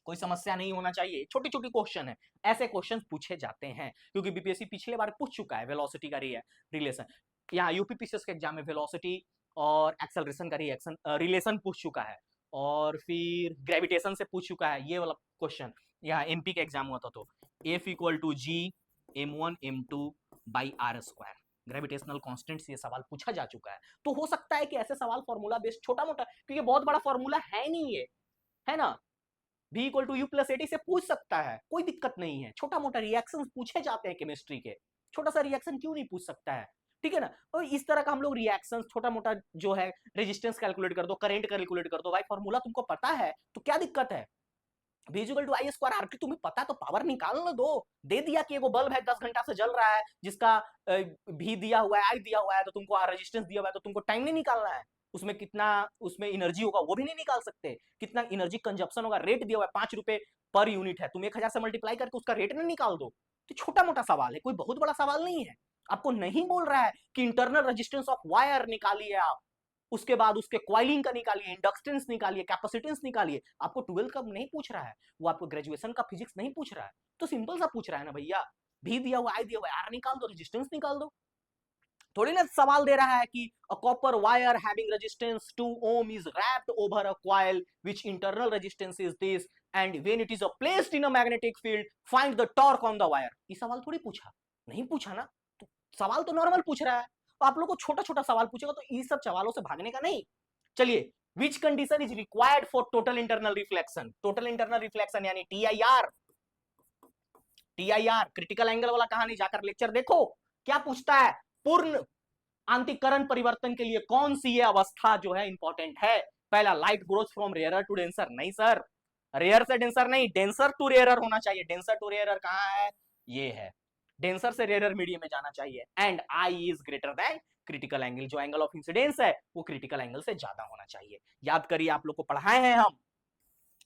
कोई समस्या नहीं होना चाहिए, छोटी छोटी क्वेश्चन है, ऐसे क्वेश्चन पूछे जाते हैं क्योंकि बीपीएससी पिछले बार पूछ चुका है वेलोसिटी का रिलेशन। यहाँ यूपीपीसीएस के एग्जाम में वेलोसिटी और एक्सेलरेशन का रिएक्शन रिलेशन पूछ चुका है, और फिर ग्रेविटेशन से पूछ चुका है ये वाला क्वेश्चन। यहाँ एमपी का एग्जाम हुआ था तो F = G m1m2/r², gravitational constant से ये सवाल पूछा जा चुका है। तो हो सकता है कि ऐसे सवाल फॉर्मूला बेस्ड छोटा मोटा, क्योंकि बहुत बड़ा फॉर्मूला है नहीं ये, है ना, V = U + AT से पूछ सकता है, कोई दिक्कत नहीं है। छोटा मोटा रिएक्शन पूछे जाते हैं केमिस्ट्री के, छोटा सा रिएक्शन क्यों नहीं पूछ सकता है। ठीक है ना, तो इस तरह का हम लोग रिएक्शन छोटा मोटा जो है, रेजिस्टेंस कैलकुलेट कर दो, करंट कैलकुलेट कर दो, भाई फॉर्मूला तुमको पता है तो क्या दिक्कत है। V = I²R, तुम्हें पता तो पावर निकाल दो, दे दिया कि एगो बल्ब है 10 घंटा से जल रहा है, जिसका V दिया हुआ है, I दिया हुआ है, तो तुमको रेजिस्टेंस दिया हुआ है, तो तुमको टाइम नहीं निकालना है, उसमें कितना उसमें एनर्जी होगा वो भी नहीं निकाल सकते, कितना एनर्जी कंजप्शन होगा, रेट दिया हुआ है 5 रुपए पर यूनिट है, तुम 1000 से मल्टीप्लाई करके उसका रेट नहीं निकाल दो। तो छोटा मोटा सवाल है, कोई बहुत बड़ा सवाल नहीं है। आपको नहीं बोल रहा है कि इंटरनल रेजिस्टेंस ऑफ वायर निकालिए आप, उसके बाद उसके क्वाइलिंग का निकालिए, इंडक्टेंस निकालिए, कैपेसिटेंस निकालिए, आपको 12 का नहीं पूछ रहा है, वो आपको ग्रेजुएशन का फिजिक्स नहीं पूछ रहा है, तो सिंपल सा पूछ रहा है ना भैया, भी दिया हुआ, आई दिया हुआ, आर निकाल दो, रेजिस्टेंस निकाल दो। थोड़ी ना सवाल दे रहा है कि a copper wire having resistance 2 ohm is wrapped over a coil which internal resistance is this and when it is placed in a magnetic field find the torque on the wire। ये सवाल थोड़ी पूछा, नहीं पूछा ना, तो सवाल तो नॉर्मल पूछ रहा है, तो आप लोग को छोटा छोटा सवाल पूछेगा तो इन सब सवालों से भागने का नहीं। चलिए, which condition is required for total internal reflection, total internal reflection यानी TIR, TIR क्रिटिकल एंगल वाला कहानी जाकर लेक्चर देखो, क्या पूछता है, पूर्ण आंतरिकरण परिवर्तन के लिए कौन सी ये अवस्था जो है इंपॉर्टेंट है। पहला, light growth from rarer to denser, नहीं सर, रेयर से डेंसर नहीं, डेंसर टू रेयरर होना चाहिए। डेंसर टू रेयरर कहां है, ये है, डेंसर से रेयरर मीडियम में जाना चाहिए। And I is greater than critical angle, जो एंगल ऑफ इंसिडेंस है वो क्रिटिकल एंगल से ज्यादा होना चाहिए। याद करिए, आप लोग को पढ़ाए हैं हम,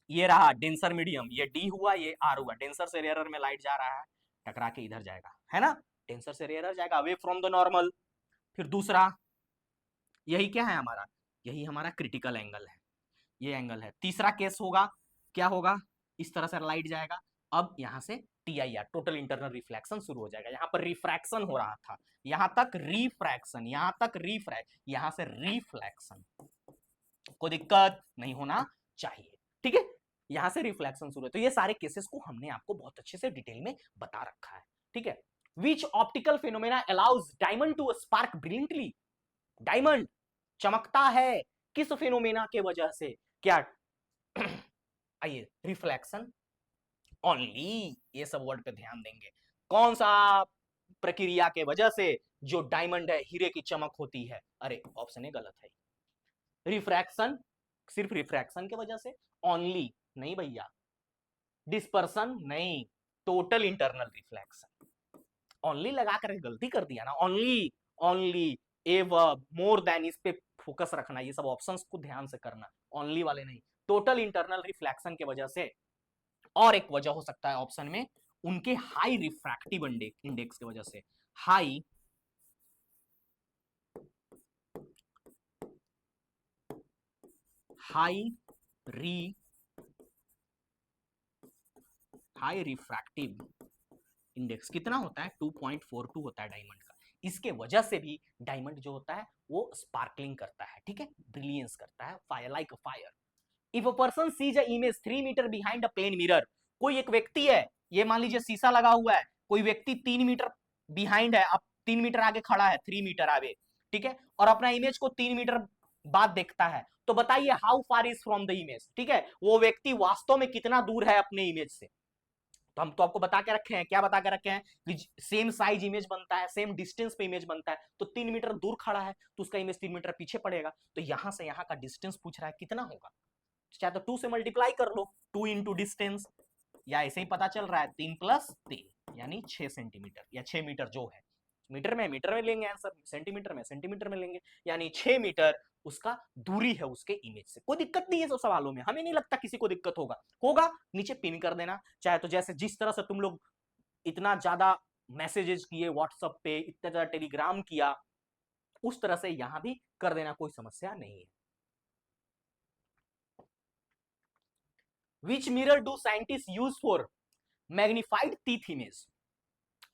ये रहा डेंसर मीडियम, ये डी हुआ, ये आर हुआ, डेंसर से रेयरर में लाइट जा रहा है, टकरा के इधर जाएगा, है ना, डेंसर से रेयरर जाएगा, अवे फ्रॉम द नॉर्मल। फिर दूसरा, यही क्या है हमारा, यही हमारा क्रिटिकल एंगल है, ये एंगल है। तीसरा केस होगा, क्या होगा, इस तरह से लाइट जाएगा, अब यहां से TIR टोटल इंटरनल रिफ्लेक्शन शुरू हो जाएगा। यहां पर रिफ्रैक्शन हो रहा था, यहां तक रिफ्रैक्शन, यहां तक यहां से रिफ्लेक्शन, कोई दिक्कत नहीं होना चाहिए। ठीक है, यहां से रिफ्लेक्शन शुरू है। तो ये सारे केसेस को हमने आपको बहुत अच्छे से डिटेल में बता रखा है। ठीक है, which optical phenomena allows diamond to sparkle brilliantly, diamond चमकता है किस फिनोमेना के वजह से, क्या आइए, रिफ्लेक्शन ओनली, ये सब वर्ड पे ध्यान देंगे, कौन सा प्रक्रिया के वजह से जो डायमंड है, हीरे की चमक होती है, अरे ऑप्शन ए गलत है, रिफ्रैक्शन सिर्फ रिफ्रैक्शन के वजह से, ओनली नहीं भैया, डिस्पर्सन नहीं, टोटल इंटरनल रिफ्लेक्शन। ओनली लगा कर गलती कर दिया ना, only only a verb more than, इस पे फोकस रखना, ये सब ऑप्शंस को ध्यान से करना, ओनली वाले नहीं। टोटल इंटरनल रिफ्लेक्शन की वजह से, और एक वजह हो सकता है ऑप्शन में उनके हाई रिफ्रैक्टिव इंडेक्स की वजह से, हाई हाई रिफ्रैक्टिव इंडेक्स कितना होता है, 2.42 होता है डायमंड का। इसके वजह से भी डायमंड जो होता है वो स्पार्कलिंग करता है, ठीक है, ब्रिलियंस करता है, fire like a fire. If a person sees a image 3 metre behind a plane mirror, कोई एक व्यक्ति है, ये मान लीजिए शीशा लगा हुआ है, कोई व्यक्ति 3 मीटर बिहाइंड है, अब 3 मीटर आगे खड़ा है, 3 मीटर आगे, ठीक है, और अपना इमेज को 3 मीटर बाद देखता है, तो बताइए how far is from the image, ठीक है, वो व्यक्ति वास्तव में कितना दूर है अपने इमेज से। तो हम तो आपको बता के रखे हैं, क्या बता के रखे हैं कि सेम साइज इमेज बनता है, सेम डिस्टेंस पे इमेज बनता है, तो 3 मीटर दूर खड़ा है तो उसका इमेज 3 मीटर पीछे पड़ेगा, तो यहां से यहां का डिस्टेंस पूछ रहा है कितना होगा, चाहे तो 2 से मल्टीप्लाई कर लो, 2 इंटू डिस्टेंस, या ऐसे ही पता चल रहा है 3 प्लस 3 यानी 6 सेंटीमीटर या 6 मीटर जो है, मीटर में लेंगे आंसर, सेंटीमीटर में लेंगे, यानी 6 मीटर उसका दूरी है उसके इमेज से। कोई दिक्कत नहीं है सब सवालों में, हमें नहीं लगता किसी को दिक्कत होगा नीचे पिन कर देना, चाहे तो जैसे जिस तरह से तुम लोग इतना ज्यादा मैसेजेस किए व्हाट्सएप पे, इतना ज्यादा टेलीग्राम किया, उस तरह से यहां भी कर देना, कोई समस्या नहीं है। Which mirror do scientists use for magnified teeth image?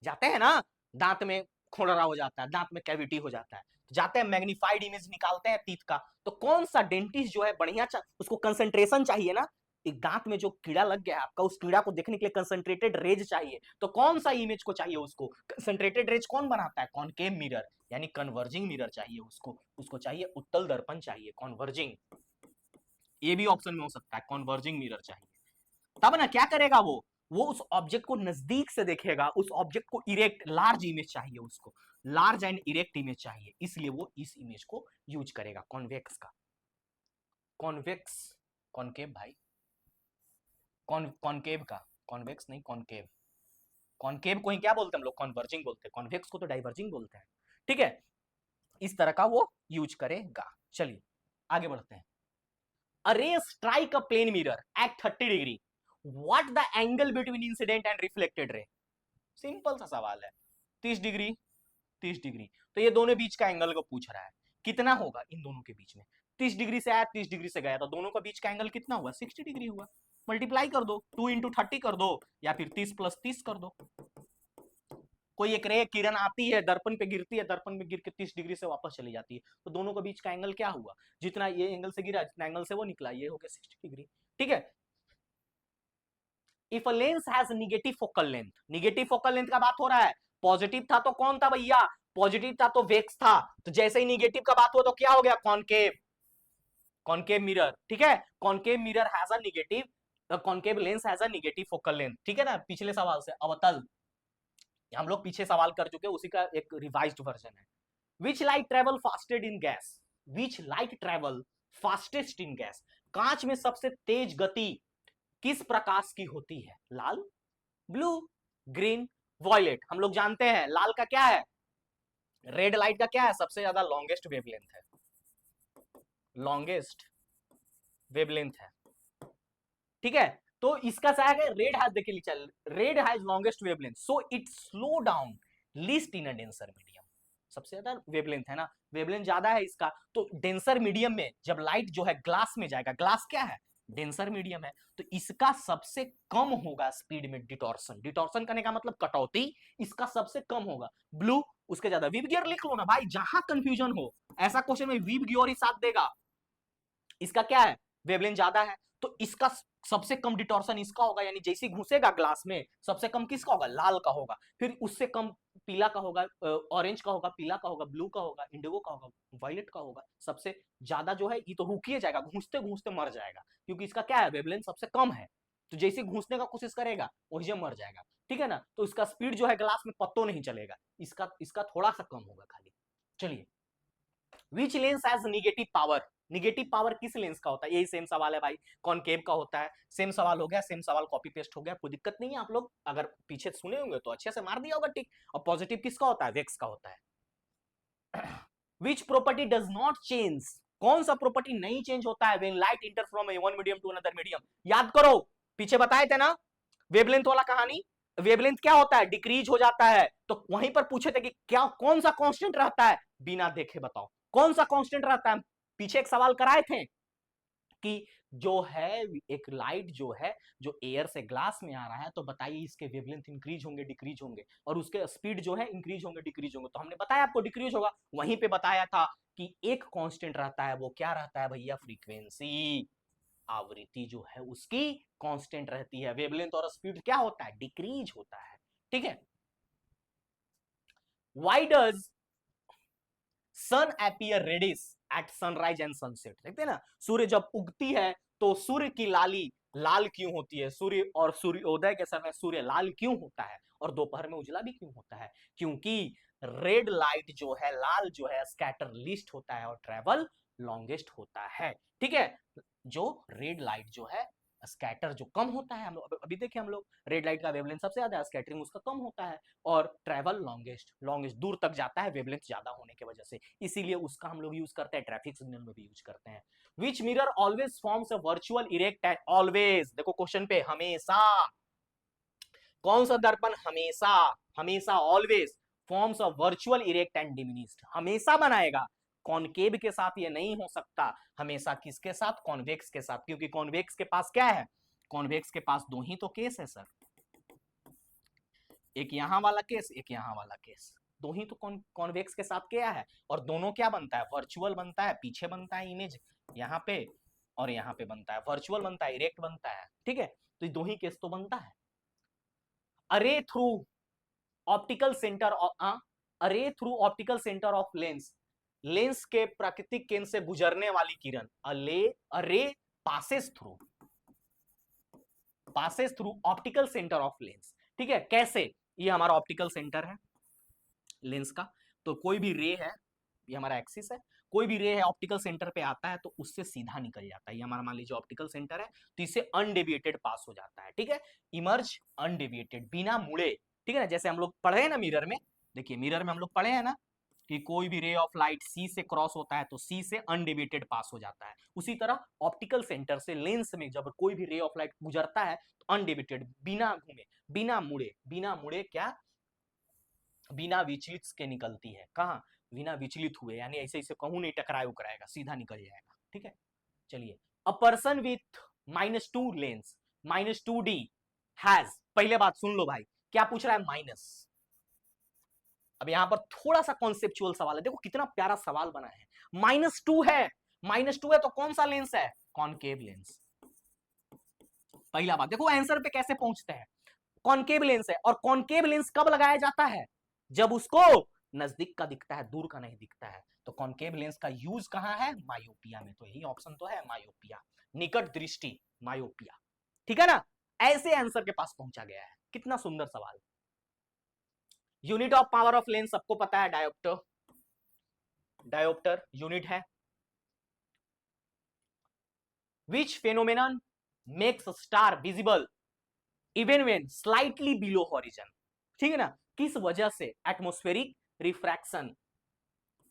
जाते हैं ना, दांत में खोड़रा हो जाता है, दांत में कैविटी हो जाता है, तो जाते हैं मैग्निफाइड इमेज निकालते हैं टीथ का, तो कौन सा डेंटिस्ट जो है बढ़िया उसको कंसंट्रेशन चाहिए ना, एक दांत में जो कीड़ा लग गया है आपका, उस कीड़ा को देखने के लिए कंसंट्रेटेड रेज चाहिए, तो कौन सा इमेज को चाहिए उसको, कंसंट्रेटेड रेज कौन बनाता है, कॉनकेव मिरर, यानी कन्वर्जिंग मिरर चाहिए उसको, उसको चाहिए उत्तल दर्पण चाहिए, कॉन्वर्जिंग, ये भी ऑप्शन में हो सकता है, कॉन्वर्जिंग मिरर चाहिए। तब ना क्या करेगा वो उस ऑब्जेक्ट को नजदीक से देखेगा, उस ऑब्जेक्ट को इरेक्ट लार्ज इमेज चाहिए उसको, लार्ज एंड इरेक्ट इमेज चाहिए, इसलिए वो इस इमेज को यूज करेगा, कॉन्वेक्स का, कॉन्वेक्स, कॉनकेव भाई, कॉनकेव का, कॉन्वेक्स नहीं कॉनकेव, कॉनकेव को ही क्या बोलते हैं हम लोग, कॉन्वर्जिंग बोलते हैं, कॉन्वेक्स को तो डाइवर्जिंग बोलते हैं, ठीक है, इस तरह का वो यूज करेगा। चलिए आगे बढ़ते हैं। A ray strike a plane mirror at 30 degree. What the angle between incident and reflected ray? Simple सा सवाल है, 30 डिग्री 30 डिग्री, तो ये दोनों बीच का एंगल को पूछ रहा है, कितना होगा इन दोनों के बीच में, 30 डिग्री से आया 30 डिग्री से गया, तो दोनों का बीच का एंगल कितना हुआ, 60 डिग्री हुआ, मल्टीप्लाई कर दो, 2 इंटू 30 कर दो, या फिर 30 प्लस 30 कर दो। कोई एक रे किरण आती है, दर्पण पे गिरती है, दर्पण पे गिर के 30 डिग्री से वापस चली जाती है, तो दोनों के बीच का एंगल क्या हुआ, जितना ये एंगल से गिरा जितना एंगल से वो निकला, ये हो गया 60 डिग्री, ठीक है। If a lens has negative focal length, negative focal length का बात हो रहा है, पॉजिटिव था तो कौन था भैया, पॉजिटिव था तो वेक्स था, तो जैसे ही निगेटिव का बात हुआ तो क्या हो गया, कॉनकेव, कॉनकेव मिरर, ठीक है, concave mirror has a negative, concave lens has a negative focal length, ठीक है ना, पिछले सवाल से अवतल, हम लोग पीछे सवाल कर चुके हैं, उसी का एक रिवाइज्ड वर्जन है। Which light travel fastest in gas, which light travel fastest in gas, कांच में सबसे तेज गति किस प्रकाश की होती है, लाल, ब्लू, ग्रीन, वॉयलेट। हम लोग जानते हैं लाल का क्या है, रेड लाइट का क्या है, सबसे ज्यादा लॉन्गेस्ट वेवलेंथ है, लॉन्गेस्ट वेवलेंथ है, ठीक है, तो इसका क्या है, रेड हैज, देखिए चल, red has longest wavelength, so it slow down least in a denser medium, सबसे ज्यादा वेवलेंथ है ना, वेवलेंथ ज्यादा है इसका, तो डेंसर मीडियम में जब लाइट जो है ग्लास में जाएगा, ग्लास क्या है, डेंसर मीडियम है, तो इसका सबसे कम होगा स्पीड में डिटॉर्शन, डिटॉर्शन करने का मतलब कटौती, इसका सबसे कम होगा, ब्लू उसके ज्यादा, वीव गियर लिख लो ना भाई, जहां कंफ्यूजन हो ऐसा क्वेश्चन में वीव गियर ही साथ देगा, इसका क्या है, वेवलेंथ ज्यादा है, तो इसका सबसे कम डिटॉर्शन इसका होगा, यानी जैसे घुसेगा ग्लास में सबसे कम किसका होगा, लाल का होगा, फिर उससे कम पीला का होगा, ऑरेंज का होगा, पीला का होगा, ब्लू का होगा, इंडिगो का होगा, वायलेट का होगा, सबसे ज्यादा जो है ये तो रुकिए जाएगा, घुसते घुसते मर जाएगा, क्योंकि इसका क्या है, वेवलेंथ सबसे कम है, तो जैसे घुसने का कोशिश करेगा वही मर जाएगा, ठीक है ना, तो इसका स्पीड जो है ग्लास में पत्तो नहीं चलेगा, इसका इसका थोड़ा सा कम होगा खाली। चलिए, which lens has negative power, negative power किस लेंस का होता है? यही सेम सवाल है भाई, कॉनकेव का होता है। सेम सवाल हो गया, सेम सवाल कॉपी पेस्ट हो गया, कोई दिक्कत नहीं है। आप लोग अगर पीछे सुने होंगे तो अच्छे से मार दिया होगा टिक। और पॉजिटिव किसका होता है? वेक्स का होता है। Which property does not change, कौन सा प्रॉपर्टी नहीं चेंज होता है when light enter from one medium to another medium? याद करो, पीछे बताए थे ना वेवलेंथ वाला कहानी। वेवलेंथ क्या होता है? डिक्रीज हो जाता है। तो वहीं पर पूछे थे कि क्या कौन सा कांस्टेंट रहता है? बिना देखे बताओ कौन सा कांस्टेंट रहता है। पीछे एक सवाल कराए थे कि जो है एक लाइट जो है, जो एयर से ग्लास में आ रहा है, तो बताइए इसके वेवलेंथ इंक्रीज होंगे डिक्रीज होंगे, और उसके स्पीड जो है इंक्रीज होंगे डिक्रीज होंगे। तो हमने बताया आपको डिक्रीज होगा। वहीं पे बताया था कि एक कांस्टेंट रहता है, वो क्या रहता है भैया? फ्रीक्वेंसी, आवृत्ति जो है उसकी कांस्टेंट रहती है। वेवलेंथ और स्पीड क्या होता है? डिक्रीज होता है। ठीक है। Why does sun appear reddish at sunrise and sunset? देखते हैं ना, सूर्य जब उगती है तो सूर्य की लाली लाल क्यों होती है? सूर्य और सूर्योदय के समय सूर्य लाल क्यों होता है? और दोपहर में उजला भी क्यों होता है? क्योंकि रेड लाइट जो है, लाल जो है, स्कैटर लिस्ट होता है और ट्रेवल लॉन्गेस्ट होता है। ठीक है। जो रेड लाइट जो है, स्कैटर जो कम होता है, हम लोग अभी देखें, हम लोग रेड लाइट का वेवलेंथ सबसे ज्यादा है, स्कैटरिंग उसका कम होता है, और ट्रैवल लॉन्गेस्ट, लॉन्गेस्ट दूर तक जाता है वेवलेंथ ज्यादा होने की वजह से, इसीलिए उसका हम लोग यूज करते हैं, ट्रैफिक सिग्नल में भी यूज करते हैं। विच mirror always forms a virtual erect and always, देखो क्वेश्चन पे, हमेशा, कौन सा दर्पण हमेशा, हमेशा always forms a virtual erect and diminished, हमेशा बनाएगा। कॉनकेव के साथ ये नहीं हो सकता, हमेशा किसके साथ? कॉन्वेक्स के साथ, क्योंकि कॉन्वेक्स के पास क्या है? कॉन्वेक्स के पास दो ही तो केस है सर, एक यहां वाला केस, एक यहां वाला केस, दो ही तो कॉन्वेक्स के साथ क्या है? और दोनों क्या बनता है? वर्चुअल बनता है, पीछे बनता है इमेज यहां पे, और यहां पे बनता है वर्चुअल, बनता है इरेक्ट बनता है। ठीक है, तो ये दो ही केस तो बनता है। अरे थ्रू ऑप्टिकल सेंटर ऑफ, अरे through optical centre of lens, lens के प्राकृतिक केंद्र से गुजरने वाली किरण, अरे passes through, passes through optical centre of lens. ठीक है, कैसे? ये हमारा ऑप्टिकल सेंटर है लेंस का, तो कोई भी रे है, ये हमारा एक्सिस है, कोई भी रे है ऑप्टिकल सेंटर पे आता है तो उससे सीधा निकल जाता है। ये हमारा मान लीजिए ऑप्टिकल सेंटर है, तो इससे अनडेविएटेड पास हो जाता है। ठीक है, इमर्ज अनडेविएटेड, बिना मुड़े। ठीक है ना, जैसे हम लोग पढ़े हैं ना मिरर में, देखिए मिरर में हम लोग पढ़े हैं ना कि कोई भी रे ऑफ लाइट सी से क्रॉस होता है तो सी से अनडेविएटेड पास हो जाता है। उसी तरह ऑप्टिकल सेंटर से लेंस में जब कोई भी रे ऑफ लाइट गुजरता है तो अनडेविएटेड, बिना घूमे, बिना मुड़े, बिना मुड़े क्या? बिना विचलित के निकलती है। कहां? बिना विचलित हुए, यानी ऐसे ऐसे कहूं नहीं टकराए उकराएगा, सीधा निकल जाएगा। ठीक है, चलिए। A person with -2 lens, -2D has, पहले बात सुन लो भाई, क्या पूछ रहा है? माइनस। अब यहां पर थोड़ा सा कॉन्सेप्चुअल सवाल है, देखो कितना प्यारा सवाल बना है। -2 है, -2 है तो कौन सा लेंस है? Concave lens. पहला बात देखो, आंसर पे कैसे पहुंचते हैं। कॉनकेव लेंस है, और कॉनकेव लेंस कब लगाया जाता है? जब उसको नजदीक का दिखता है, दूर का नहीं दिखता है। तो कॉनकेव लेंस का यूज कहां है? मायोपिया में। तो यही ऑप्शन तो है, मायोपिया, निकट दृष्टि, मायोपिया। ठीक है ना, ऐसे आंसर के पास पहुंचा गया है। कितना सुंदर सवाल। Unit of power of lens सबको पता है, डायोप्टर, डायोप्टर यूनिट है। Which phenomenon makes star visible even when slightly below horizon? ठीक है ना, किस वजह से? एटमॉस्फेरिक रिफ्रैक्शन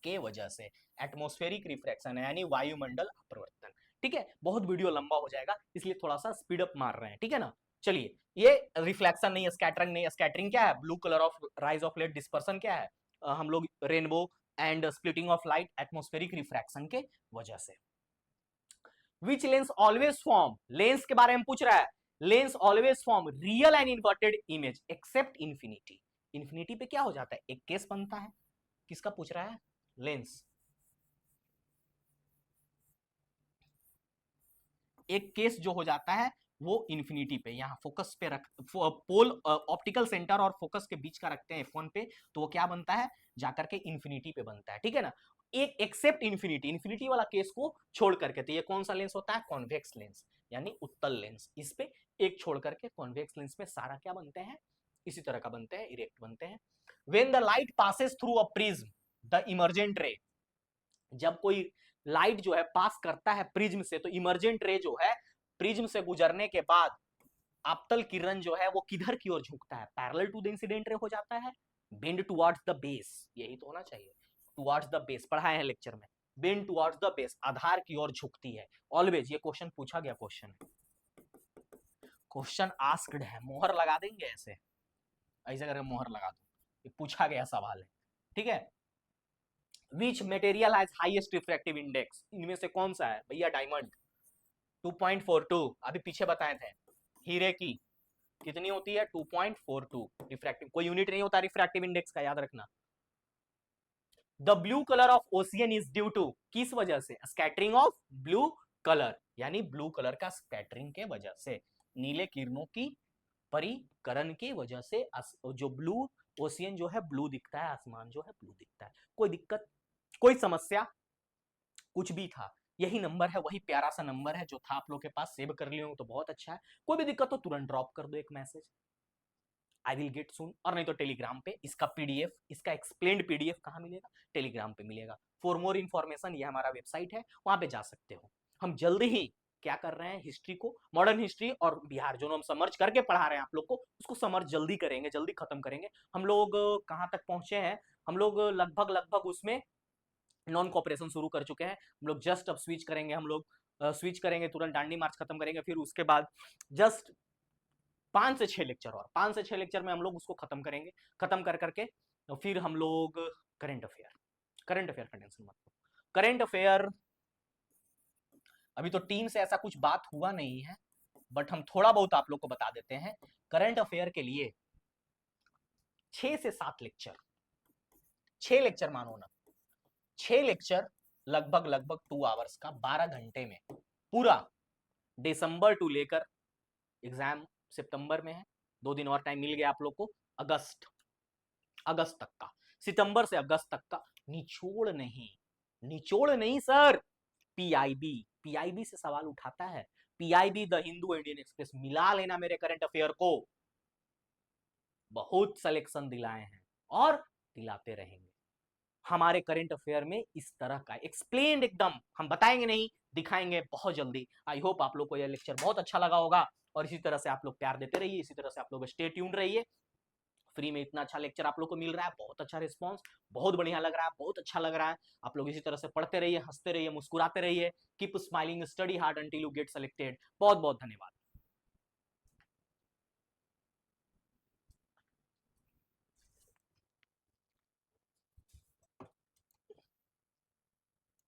के वजह से, एटमॉस्फेरिक रिफ्रैक्शन है, यानी वायुमंडल अपवर्तन। ठीक है, बहुत वीडियो लंबा हो जाएगा इसलिए थोड़ा सा स्पीड अप मार रहे हैं। ठीक है ना, चलिए। ये रिफ्लेक्शन नहीं है, स्कैटरिंग नहीं है। स्कैटरिंग क्या है? Blue colour of rise of light. Dispersion क्या है? हम लोग rainbow and splitting of light, atmospheric refraction के वजह से। विच लेंस ऑलवेज फॉर्म, लेंस के बारे में पूछ रहा है, lens always form real and inverted image except infinity. Infinity पे क्या हो जाता है? एक केस बनता है, किसका पूछ रहा है? लेंस। एक केस जो हो जाता है वो इंफिनिटी पे, यहां फोकस पे रख, पोल ऑप्टिकल सेंटर और फोकस के बीच का रखते हैं F1 पे, तो वो क्या बनता है? जाकर के इंफिनिटी पे बनता है। ठीक है ना, एक एक्सेप्ट इंफिनिटी, इंफिनिटी वाला केस को छोड़ करके। तो ये कौन सा लेंस होता है? कॉन्वेक्स लेंस, यानी उत्तल लेंस। इस पे एक छोड़ करके कॉन्वेक्स लेंस में सारा क्या बनते हैं? इसी तरह का बनते हैं, इरेक्ट बनते हैं। When the light passes through a prism the emergent रे, जब कोई लाइट जो है पास करता है प्रिज्म से, तो इमर्जेंट रे जो है प्रिज्म से गुजरने के बाद आपतल किरण जो है वो किधर की ओर झुकता है, parallel to the incident ray हो जाता है, बेंड टुवर्ड्स द बेस, यही तो होना चाहिए, टुवर्ड्स द बेस, पढ़ाए हैं लेक्चर में, बेंड टुवर्ड्स द बेस, आधार की ओर झुकती है ऑलवेज। ये क्वेश्चन पूछा गया क्वेश्चन है, क्वेश्चन आस्क्ड है, मोहर लगा देंगे ऐसे, ऐसे करके मोहर लगा दो, ये पूछा गया सवाल है, ठीक है। Which material has highest refractive index, इनमें से कौन सा है भैया, डायमंड 2.42, अभी पीछे बताए थे, हीरे की कितनी होती है 2.42 रिफ्रैक्टिव, कोई यूनिट नहीं होता रिफ्रैक्टिव इंडेक्स का, याद रखना। The blue colour of ocean is due to, किस वजह से, स्कैटरिंग ऑफ ब्लू कलर, यानी ब्लू कलर का स्कैटरिंग के वजह से, नीले किरणों की परिकरण की वजह से जो ब्लू ओशियन जो है ब्लू दिखता है, आसमान जो है ब्लू दिखता है। कोई दिक्कत, कोई समस्या, कुछ भी था, यही नंबर है, वही प्यारा सा नंबर है जो था आप लोग के पास, सेव कर लिए हो तो बहुत अच्छा है। कोई भी दिक्कत हो तुरंत ड्रॉप कर दो एक मैसेज, आई विल गेट सून, और नहीं तो टेलीग्राम पे इसका पीडीएफ, इसका एक्सप्लेन्ड पीडीएफ कहाँ मिलेगा, टेलीग्राम पे मिलेगा। फॉर मोर इन्फॉर्मेशन ये हमारा वेबसाइट है, वहां पे जा सकते हो। हम जल्दी ही क्या कर रहे हैं, हिस्ट्री को, मॉडर्न हिस्ट्री और बिहार जो हम समर्ज करके पढ़ा रहे हैं आप लोग को, उसको समर्ज जल्दी करेंगे, जल्दी खत्म करेंगे। हम लोग कहाँ तक पहुंचे हैं, हम लोग लगभग लगभग उसमें नॉन कॉपरेशन शुरू कर चुके हैं। हम लोग जस्ट अब स्विच करेंगे, हम लोग स्विच करेंगे, तुरंत डांडी मार्च खत्म करेंगे, फिर उसके बाद जस्ट 5 से 6 लेक्चर, और 5 से 6 लेक्चर में हम लोग उसको खत्म करेंगे। खत्म कर करके फिर हम लोग करंट अफेयर, करंट अफेयर का टेंशन मत लो, करंट अफेयर अभी तो टीम से ऐसा कुछ बात हुआ नहीं है, बट हम थोड़ा बहुत आप लोग को बता देते हैं। करंट अफेयर के लिए 6 से 7 लेक्चर, 6 लेक्चर मानो ना, 6 लेक्चर लगभग लगभग 2 आवर्स का, 12 घंटे में पूरा, दिसंबर टू लेकर एग्जाम सितंबर में है, 2 दिन और टाइम मिल गया आप लोग को, अगस्त, अगस्त तक का, सितंबर से अगस्त तक का, निचोड़ नहीं, निचोड़ नहीं सर, पीआईबी, पीआईबी से सवाल उठाता है, PIB, the Hindu, Indian express, मिला लेना मेरे करंट अफेयर को, बहुत सिलेक्शन दिलाए हैं और दिलाते रहेंगे। हमारे करंट अफेयर में इस तरह का एक्सप्लेन्ड एकदम हम बताएंगे नहीं, दिखाएंगे बहुत जल्दी। आई होप आप लोग को यह लेक्चर बहुत अच्छा लगा होगा, और इसी तरह से आप लोग प्यार देते रहिए, इसी तरह से आप लोग स्टे ट्यून्ड रहिए। फ्री में इतना अच्छा लेक्चर आप लोग को मिल रहा है, बहुत अच्छा रिस्पांस, बहुत बढ़िया लग रहा है, बहुत अच्छा लग रहा है। आप लोग इसी तरह से पढ़ते रहिए, हंसते रहिए, मुस्कुराते रहिए। Keep smiling, study hard until you get selected. बहुत बहुत धन्यवाद।